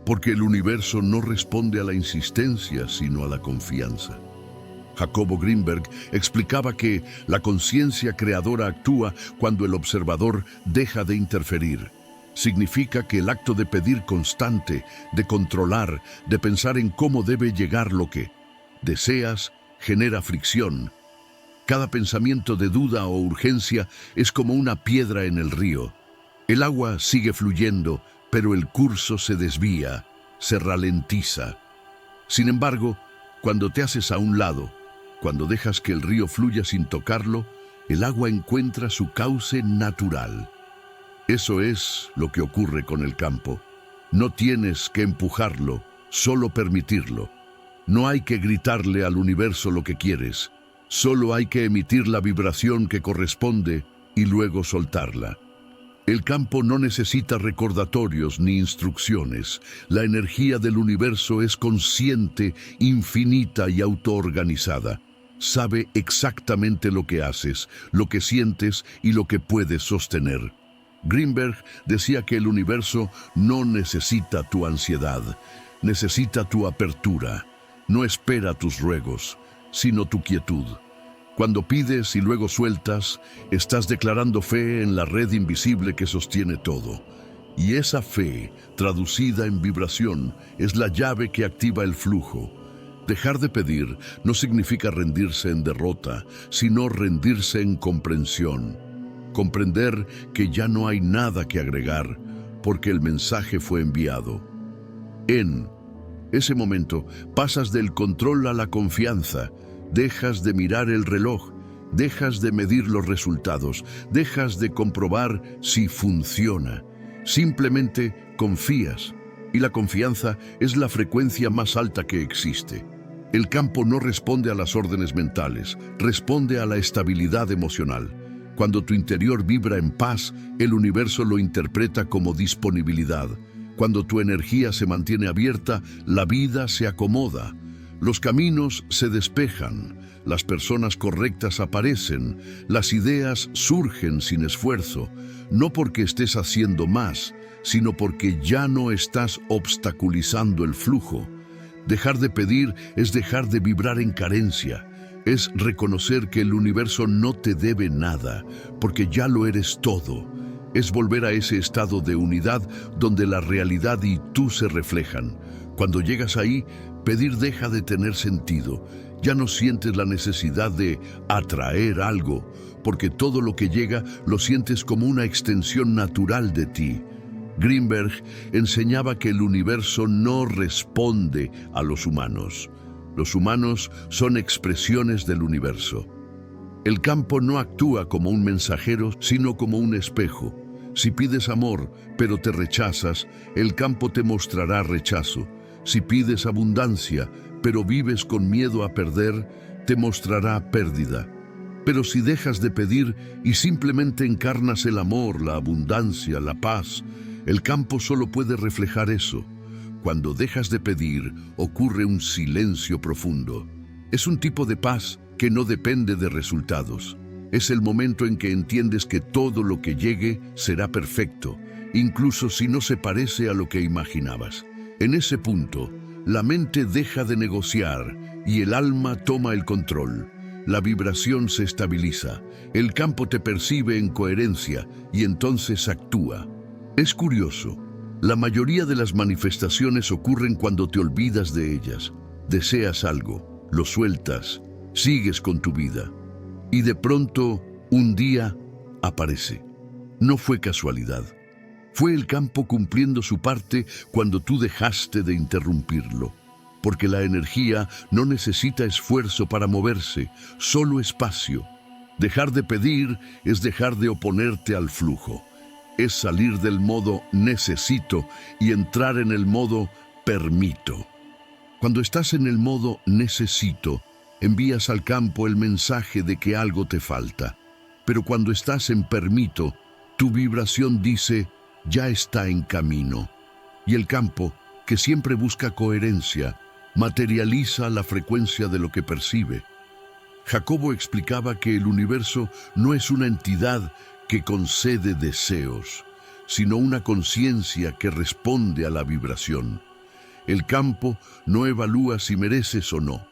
porque el universo no responde a la insistencia, sino a la confianza. Jacobo Greenberg explicaba que la conciencia creadora actúa cuando el observador deja de interferir. Significa que el acto de pedir constante, de controlar, de pensar en cómo debe llegar lo que deseas, genera fricción. Cada pensamiento de duda o urgencia es como una piedra en el río. El agua sigue fluyendo, pero el curso se desvía, se ralentiza. Sin embargo, cuando te haces a un lado, cuando dejas que el río fluya sin tocarlo, el agua encuentra su cauce natural. Eso es lo que ocurre con el campo. No tienes que empujarlo, solo permitirlo. No hay que gritarle al universo lo que quieres. Solo hay que emitir la vibración que corresponde y luego soltarla. El campo no necesita recordatorios ni instrucciones. La energía del universo es consciente, infinita y autoorganizada. Sabe exactamente lo que haces, lo que sientes y lo que puedes sostener. Greenberg decía que el universo no necesita tu ansiedad, necesita tu apertura. No espera tus ruegos, sino tu quietud. Cuando pides y luego sueltas, estás declarando fe en la red invisible que sostiene todo. Y esa fe, traducida en vibración, es la llave que activa el flujo. Dejar de pedir no significa rendirse en derrota, sino rendirse en comprensión. Comprender que ya no hay nada que agregar, porque el mensaje fue enviado. En ese momento, pasas del control a la confianza. Dejas de mirar el reloj, dejas de medir los resultados, dejas de comprobar si funciona. Simplemente confías, y la confianza es la frecuencia más alta que existe. El campo no responde a las órdenes mentales, responde a la estabilidad emocional. Cuando tu interior vibra en paz, el universo lo interpreta como disponibilidad. Cuando tu energía se mantiene abierta, la vida se acomoda. Los caminos se despejan, las personas correctas aparecen, las ideas surgen sin esfuerzo, no porque estés haciendo más, sino porque ya no estás obstaculizando el flujo. Dejar de pedir es dejar de vibrar en carencia, es reconocer que el universo no te debe nada, porque ya lo eres todo. Es volver a ese estado de unidad donde la realidad y tú se reflejan. Cuando llegas ahí, pedir deja de tener sentido. Ya no sientes la necesidad de atraer algo, porque todo lo que llega lo sientes como una extensión natural de ti. Greenberg enseñaba que el universo no responde a los humanos. Los humanos son expresiones del universo. El campo no actúa como un mensajero, sino como un espejo. Si pides amor, pero te rechazas, el campo te mostrará rechazo. Si pides abundancia, pero vives con miedo a perder, te mostrará pérdida. Pero si dejas de pedir y simplemente encarnas el amor, la abundancia, la paz, el campo solo puede reflejar eso. Cuando dejas de pedir, ocurre un silencio profundo. Es un tipo de paz que no depende de resultados. Es el momento en que entiendes que todo lo que llegue será perfecto, incluso si no se parece a lo que imaginabas. En ese punto, la mente deja de negociar y el alma toma el control. La vibración se estabiliza, el campo te percibe en coherencia y entonces actúa. Es curioso, la mayoría de las manifestaciones ocurren cuando te olvidas de ellas. Deseas algo, lo sueltas, sigues con tu vida. Y de pronto, un día, aparece. No fue casualidad. Fue el campo cumpliendo su parte cuando tú dejaste de interrumpirlo. porque la energía no necesita esfuerzo para moverse, solo espacio. Dejar de pedir es dejar de oponerte al flujo. Es salir del modo necesito y entrar en el modo permito. Cuando estás en el modo necesito, envías al campo el mensaje de que algo te falta. Pero cuando estás en permito, tu vibración dice, ya está en camino. Y el campo, que siempre busca coherencia, materializa la frecuencia de lo que percibe. Jacobo explicaba que el universo no es una entidad que concede deseos, sino una conciencia que responde a la vibración. El campo no evalúa si mereces o no,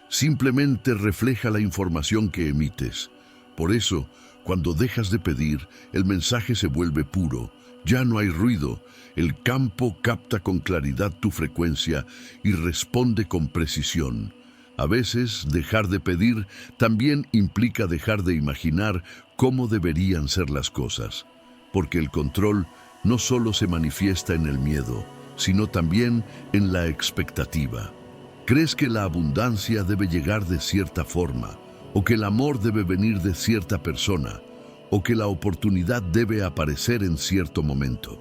simplemente refleja la información que emites. Por eso, cuando dejas de pedir, el mensaje se vuelve puro, ya no hay ruido, el campo capta con claridad tu frecuencia y responde con precisión. A veces, dejar de pedir también implica dejar de imaginar cómo deberían ser las cosas, porque el control no solo se manifiesta en el miedo, sino también en la expectativa. ¿Crees que la abundancia debe llegar de cierta forma, o que el amor debe venir de cierta persona, o que la oportunidad debe aparecer en cierto momento?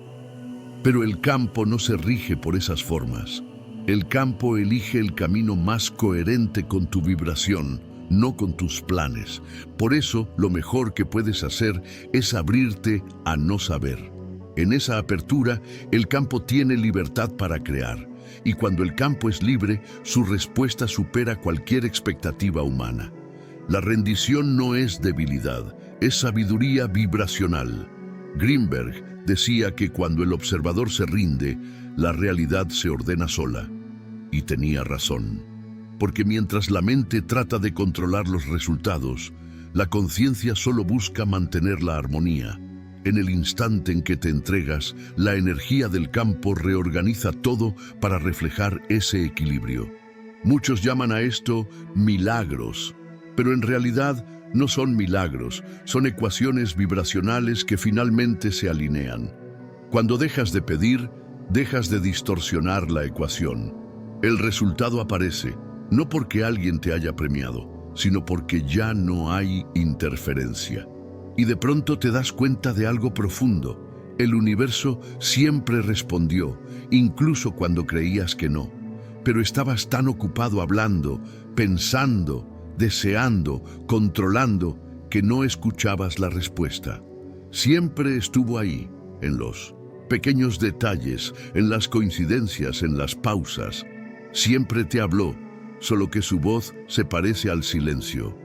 Pero el campo no se rige por esas formas. El campo elige el camino más coherente con tu vibración, no con tus planes. Por eso, lo mejor que puedes hacer es abrirte a no saber. En esa apertura, el campo tiene libertad para crear. Y cuando el campo es libre, su respuesta supera cualquier expectativa humana. La rendición no es debilidad, es sabiduría vibracional. Greenberg decía que cuando el observador se rinde, la realidad se ordena sola. Y tenía razón, porque mientras la mente trata de controlar los resultados, la conciencia solo busca mantener la armonía. En el instante en que te entregas, la energía del campo reorganiza todo para reflejar ese equilibrio. Muchos llaman a esto milagros, pero en realidad no son milagros, son ecuaciones vibracionales que finalmente se alinean. Cuando dejas de pedir, dejas de distorsionar la ecuación. El resultado aparece, no porque alguien te haya premiado, sino porque ya no hay interferencia. Y de pronto te das cuenta de algo profundo. El universo siempre respondió, incluso cuando creías que no. Pero estabas tan ocupado hablando, pensando, deseando, controlando, que no escuchabas la respuesta. Siempre estuvo ahí, en los pequeños detalles, en las coincidencias, en las pausas. Siempre te habló, solo que su voz se parece al silencio.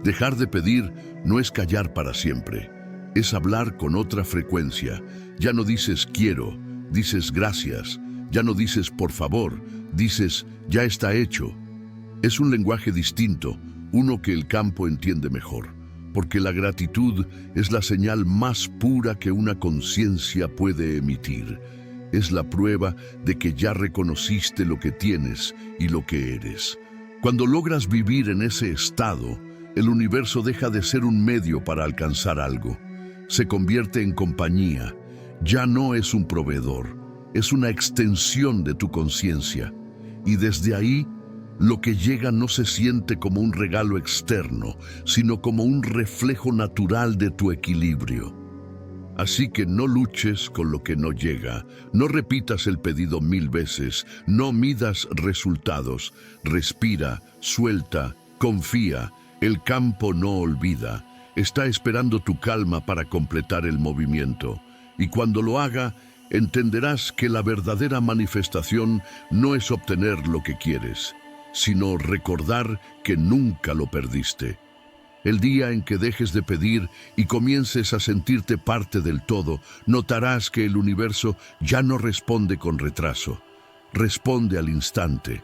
Dejar de pedir no es callar para siempre, es hablar con otra frecuencia. Ya no dices quiero, dices gracias. Ya no dices por favor, dices ya está hecho. Es un lenguaje distinto, uno que el campo entiende mejor, porque la gratitud es la señal más pura que una conciencia puede emitir. Es la prueba de que ya reconociste lo que tienes y lo que eres. Cuando logras vivir en ese estado, el universo deja de ser un medio para alcanzar algo. Se convierte en compañía. Ya no es un proveedor, es una extensión de tu conciencia. Y desde ahí, lo que llega no se siente como un regalo externo, sino como un reflejo natural de tu equilibrio. Así que no luches con lo que no llega, no repitas el pedido 1000 veces, no midas resultados, respira, suelta, confía. El campo no olvida, está esperando tu calma para completar el movimiento. Y cuando lo haga, entenderás que la verdadera manifestación no es obtener lo que quieres, sino recordar que nunca lo perdiste. El día en que dejes de pedir y comiences a sentirte parte del todo, notarás que el universo ya no responde con retraso, responde al instante,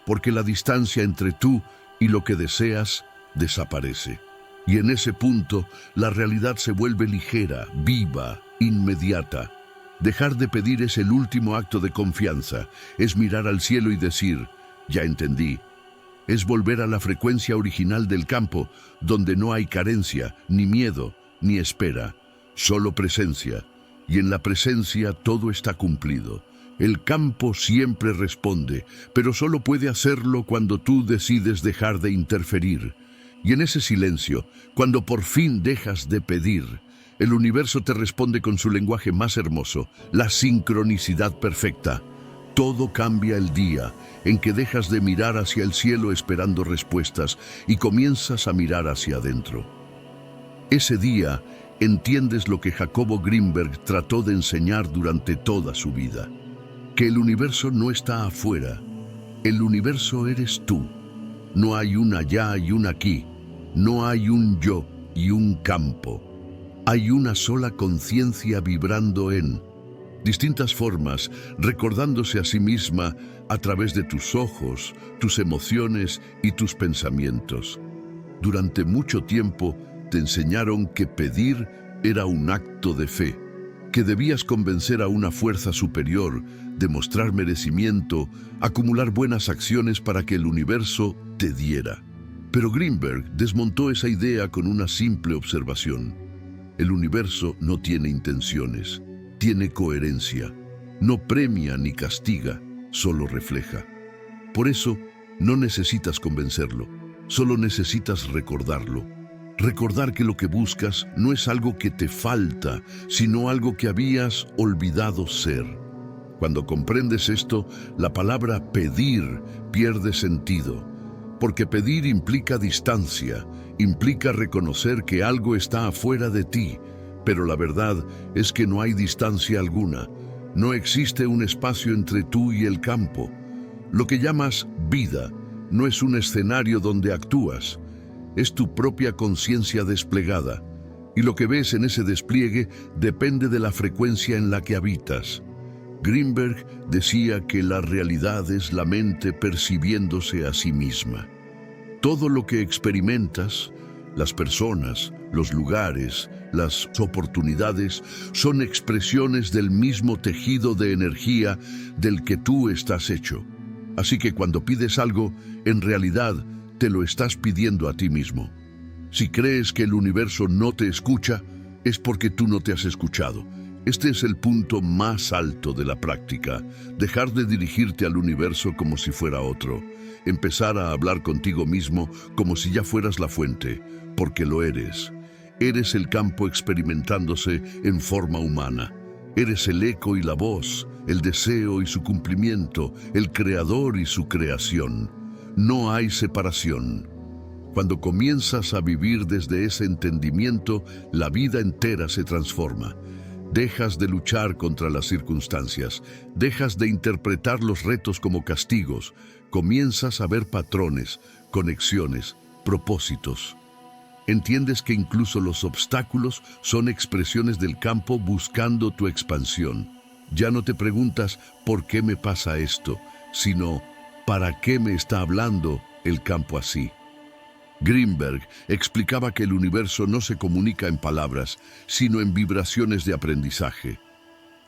porque la distancia entre tú y lo que deseas desaparece. Y en ese punto, la realidad se vuelve ligera, viva, inmediata. Dejar de pedir es el último acto de confianza, es mirar al cielo y decir, ya entendí. Es volver a la frecuencia original del campo, donde no hay carencia, ni miedo, ni espera, solo presencia. Y en la presencia todo está cumplido. El campo siempre responde, pero solo puede hacerlo cuando tú decides dejar de interferir. Y en ese silencio, cuando por fin dejas de pedir, el universo te responde con su lenguaje más hermoso, la sincronicidad perfecta. Todo cambia el día en que dejas de mirar hacia el cielo esperando respuestas y comienzas a mirar hacia adentro. Ese día entiendes lo que Jacobo Greenberg trató de enseñar durante toda su vida, que el universo no está afuera, el universo eres tú. No hay un allá y un aquí, no hay un yo y un campo. Hay una sola conciencia vibrando en distintas formas, recordándose a sí misma a través de tus ojos, tus emociones y tus pensamientos. Durante mucho tiempo te enseñaron que pedir era un acto de fe, que debías convencer a una fuerza superior, demostrar merecimiento, acumular buenas acciones para que el universo te diera. Pero Greenberg desmontó esa idea con una simple observación. El universo no tiene intenciones, tiene coherencia. No premia ni castiga, solo refleja. Por eso, no necesitas convencerlo, solo necesitas recordarlo. Recordar que lo que buscas no es algo que te falta, sino algo que habías olvidado ser. Cuando comprendes esto, la palabra pedir pierde sentido, porque pedir implica distancia, implica reconocer que algo está afuera de ti, pero la verdad es que no hay distancia alguna. No existe un espacio entre tú y el campo. Lo que llamas vida no es un escenario donde actúas, es tu propia conciencia desplegada, y lo que ves en ese despliegue depende de la frecuencia en la que habitas. Greenberg decía que la realidad es la mente percibiéndose a sí misma. Todo lo que experimentas, las personas, los lugares, las oportunidades, son expresiones del mismo tejido de energía del que tú estás hecho. Así que cuando pides algo, en realidad te lo estás pidiendo a ti mismo. Si crees que el universo no te escucha, es porque tú no te has escuchado. Este es el punto más alto de la práctica, dejar de dirigirte al universo como si fuera otro, empezar a hablar contigo mismo como si ya fueras la fuente, porque lo eres. Eres el campo experimentándose en forma humana. Eres el eco y la voz, el deseo y su cumplimiento, el creador y su creación. No hay separación. Cuando comienzas a vivir desde ese entendimiento, la vida entera se transforma. Dejas de luchar contra las circunstancias, dejas de interpretar los retos como castigos, comienzas a ver patrones, conexiones, propósitos. Entiendes que incluso los obstáculos son expresiones del campo buscando tu expansión. Ya no te preguntas ¿por qué me pasa esto?, sino ¿para qué me está hablando el campo así? Greenberg explicaba que el universo no se comunica en palabras, sino en vibraciones de aprendizaje.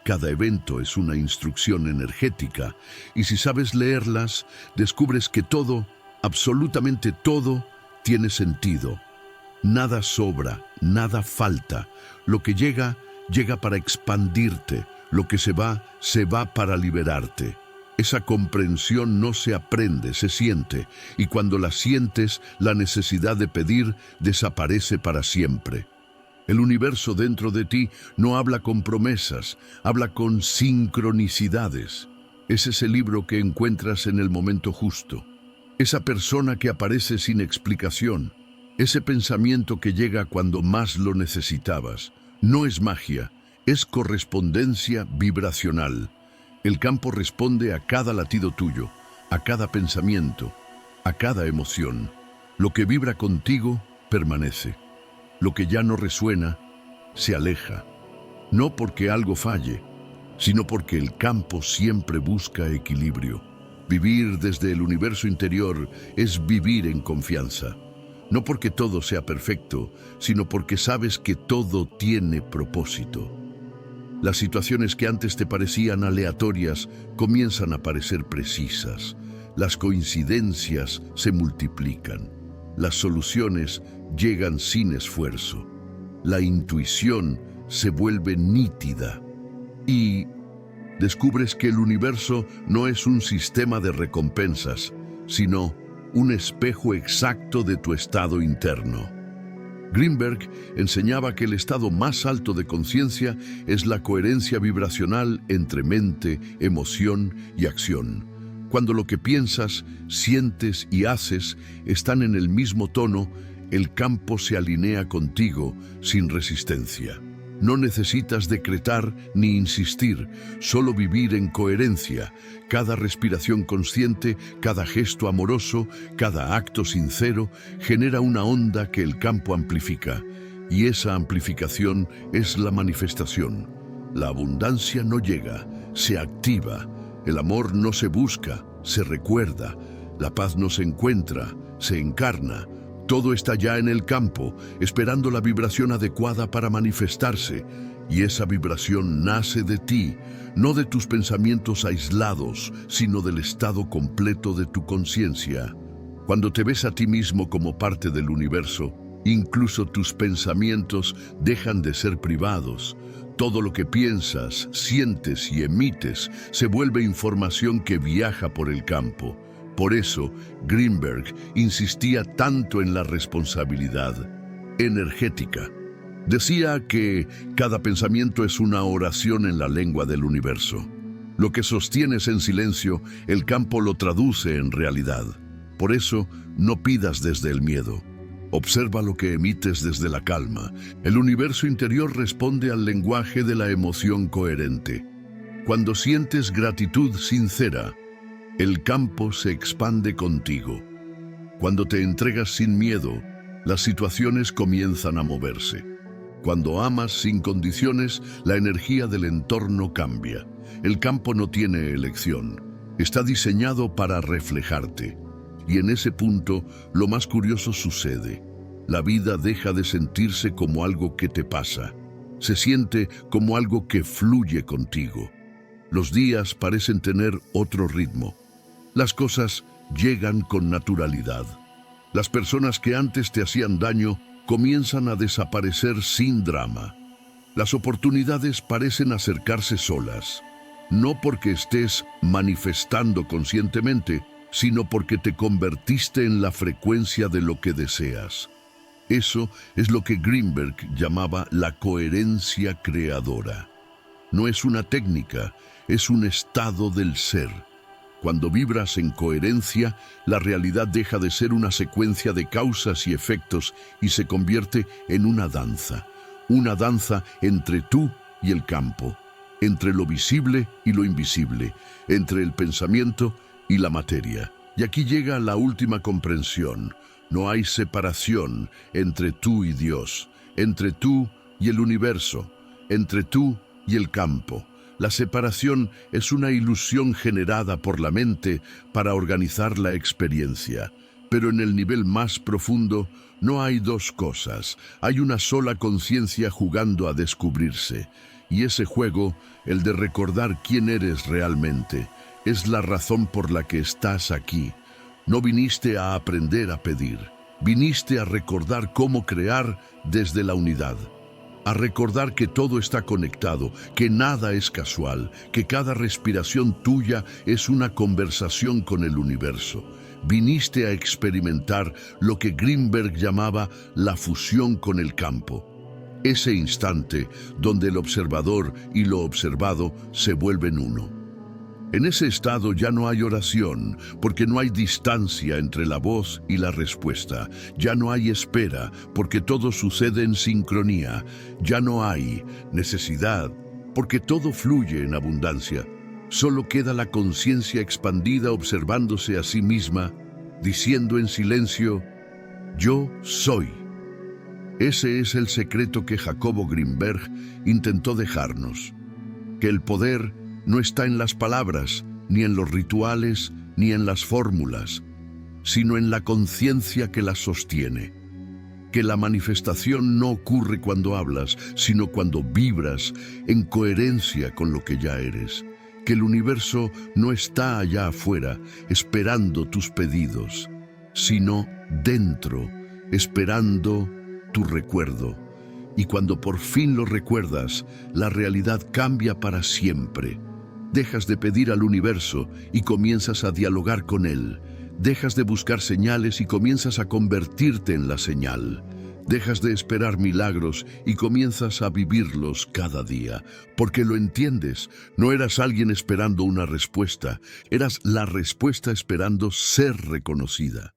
Cada evento es una instrucción energética, y si sabes leerlas, descubres que todo, absolutamente todo, tiene sentido. Nada sobra, nada falta. Lo que llega, llega para expandirte. Lo que se va para liberarte. Esa comprensión no se aprende, se siente, y cuando la sientes, la necesidad de pedir desaparece para siempre. El universo dentro de ti no habla con promesas, habla con sincronicidades. Ese es el libro que encuentras en el momento justo. Esa persona que aparece sin explicación. Ese pensamiento que llega cuando más lo necesitabas. No es magia, es correspondencia vibracional. El campo responde a cada latido tuyo, a cada pensamiento, a cada emoción. Lo que vibra contigo permanece. Lo que ya no resuena, se aleja. No porque algo falle, sino porque el campo siempre busca equilibrio. Vivir desde el universo interior es vivir en confianza. No porque todo sea perfecto, sino porque sabes que todo tiene propósito. Las situaciones que antes te parecían aleatorias comienzan a parecer precisas. Las coincidencias se multiplican. Las soluciones llegan sin esfuerzo. La intuición se vuelve nítida. Y descubres que el universo no es un sistema de recompensas, sino un espejo exacto de tu estado interno. Greenberg enseñaba que el estado más alto de conciencia es la coherencia vibracional entre mente, emoción y acción. Cuando lo que piensas, sientes y haces están en el mismo tono, el campo se alinea contigo sin resistencia. No necesitas decretar ni insistir, solo vivir en coherencia. Cada respiración consciente, cada gesto amoroso, cada acto sincero genera una onda que el campo amplifica. Y esa amplificación es la manifestación. La abundancia no llega, se activa. El amor no se busca, se recuerda. La paz no se encuentra, se encarna. Todo está ya en el campo, esperando la vibración adecuada para manifestarse. Y esa vibración nace de ti, no de tus pensamientos aislados, sino del estado completo de tu conciencia. Cuando te ves a ti mismo como parte del universo, incluso tus pensamientos dejan de ser privados. Todo lo que piensas, sientes y emites se vuelve información que viaja por el campo. Por eso, Greenberg insistía tanto en la responsabilidad energética. Decía que cada pensamiento es una oración en la lengua del universo. Lo que sostienes en silencio, el campo lo traduce en realidad. Por eso, no pidas desde el miedo. Observa lo que emites desde la calma. El universo interior responde al lenguaje de la emoción coherente. Cuando sientes gratitud sincera, el campo se expande contigo. Cuando te entregas sin miedo, las situaciones comienzan a moverse. Cuando amas sin condiciones, la energía del entorno cambia. El campo no tiene elección. Está diseñado para reflejarte. Y en ese punto, lo más curioso sucede. La vida deja de sentirse como algo que te pasa. Se siente como algo que fluye contigo. Los días parecen tener otro ritmo. Las cosas llegan con naturalidad. Las personas que antes te hacían daño comienzan a desaparecer sin drama. Las oportunidades parecen acercarse solas, no porque estés manifestando conscientemente, sino porque te convertiste en la frecuencia de lo que deseas. Eso es lo que Greenberg llamaba la coherencia creadora. No es una técnica, es un estado del ser. Cuando vibras en coherencia, la realidad deja de ser una secuencia de causas y efectos y se convierte en una danza entre tú y el campo, entre lo visible y lo invisible, entre el pensamiento y la materia. Y aquí llega la última comprensión. No hay separación entre tú y Dios, entre tú y el universo, entre tú y el campo. La separación es una ilusión generada por la mente para organizar la experiencia. Pero en el nivel más profundo no hay dos cosas. Hay una sola conciencia jugando a descubrirse. Y ese juego, el de recordar quién eres realmente, es la razón por la que estás aquí. No viniste a aprender a pedir. Viniste a recordar cómo crear desde la unidad. A recordar que todo está conectado, que nada es casual, que cada respiración tuya es una conversación con el universo. Viniste a experimentar lo que Greenberg llamaba la fusión con el campo. Ese instante donde el observador y lo observado se vuelven uno. En ese estado ya no hay oración, porque no hay distancia entre la voz y la respuesta. Ya no hay espera, porque todo sucede en sincronía. Ya no hay necesidad, porque todo fluye en abundancia. Solo queda la conciencia expandida observándose a sí misma, diciendo en silencio, yo soy. Ese es el secreto que Jacobo Greenberg intentó dejarnos. Que el poder no está en las palabras, ni en los rituales, ni en las fórmulas, sino en la conciencia que las sostiene. Que la manifestación no ocurre cuando hablas, sino cuando vibras en coherencia con lo que ya eres. Que el universo no está allá afuera, esperando tus pedidos, sino dentro, esperando tu recuerdo. Y cuando por fin lo recuerdas, la realidad cambia para siempre. Dejas de pedir al universo y comienzas a dialogar con él. Dejas de buscar señales y comienzas a convertirte en la señal. Dejas de esperar milagros y comienzas a vivirlos cada día, porque lo entiendes. No eras alguien esperando una respuesta, eras la respuesta esperando ser reconocida.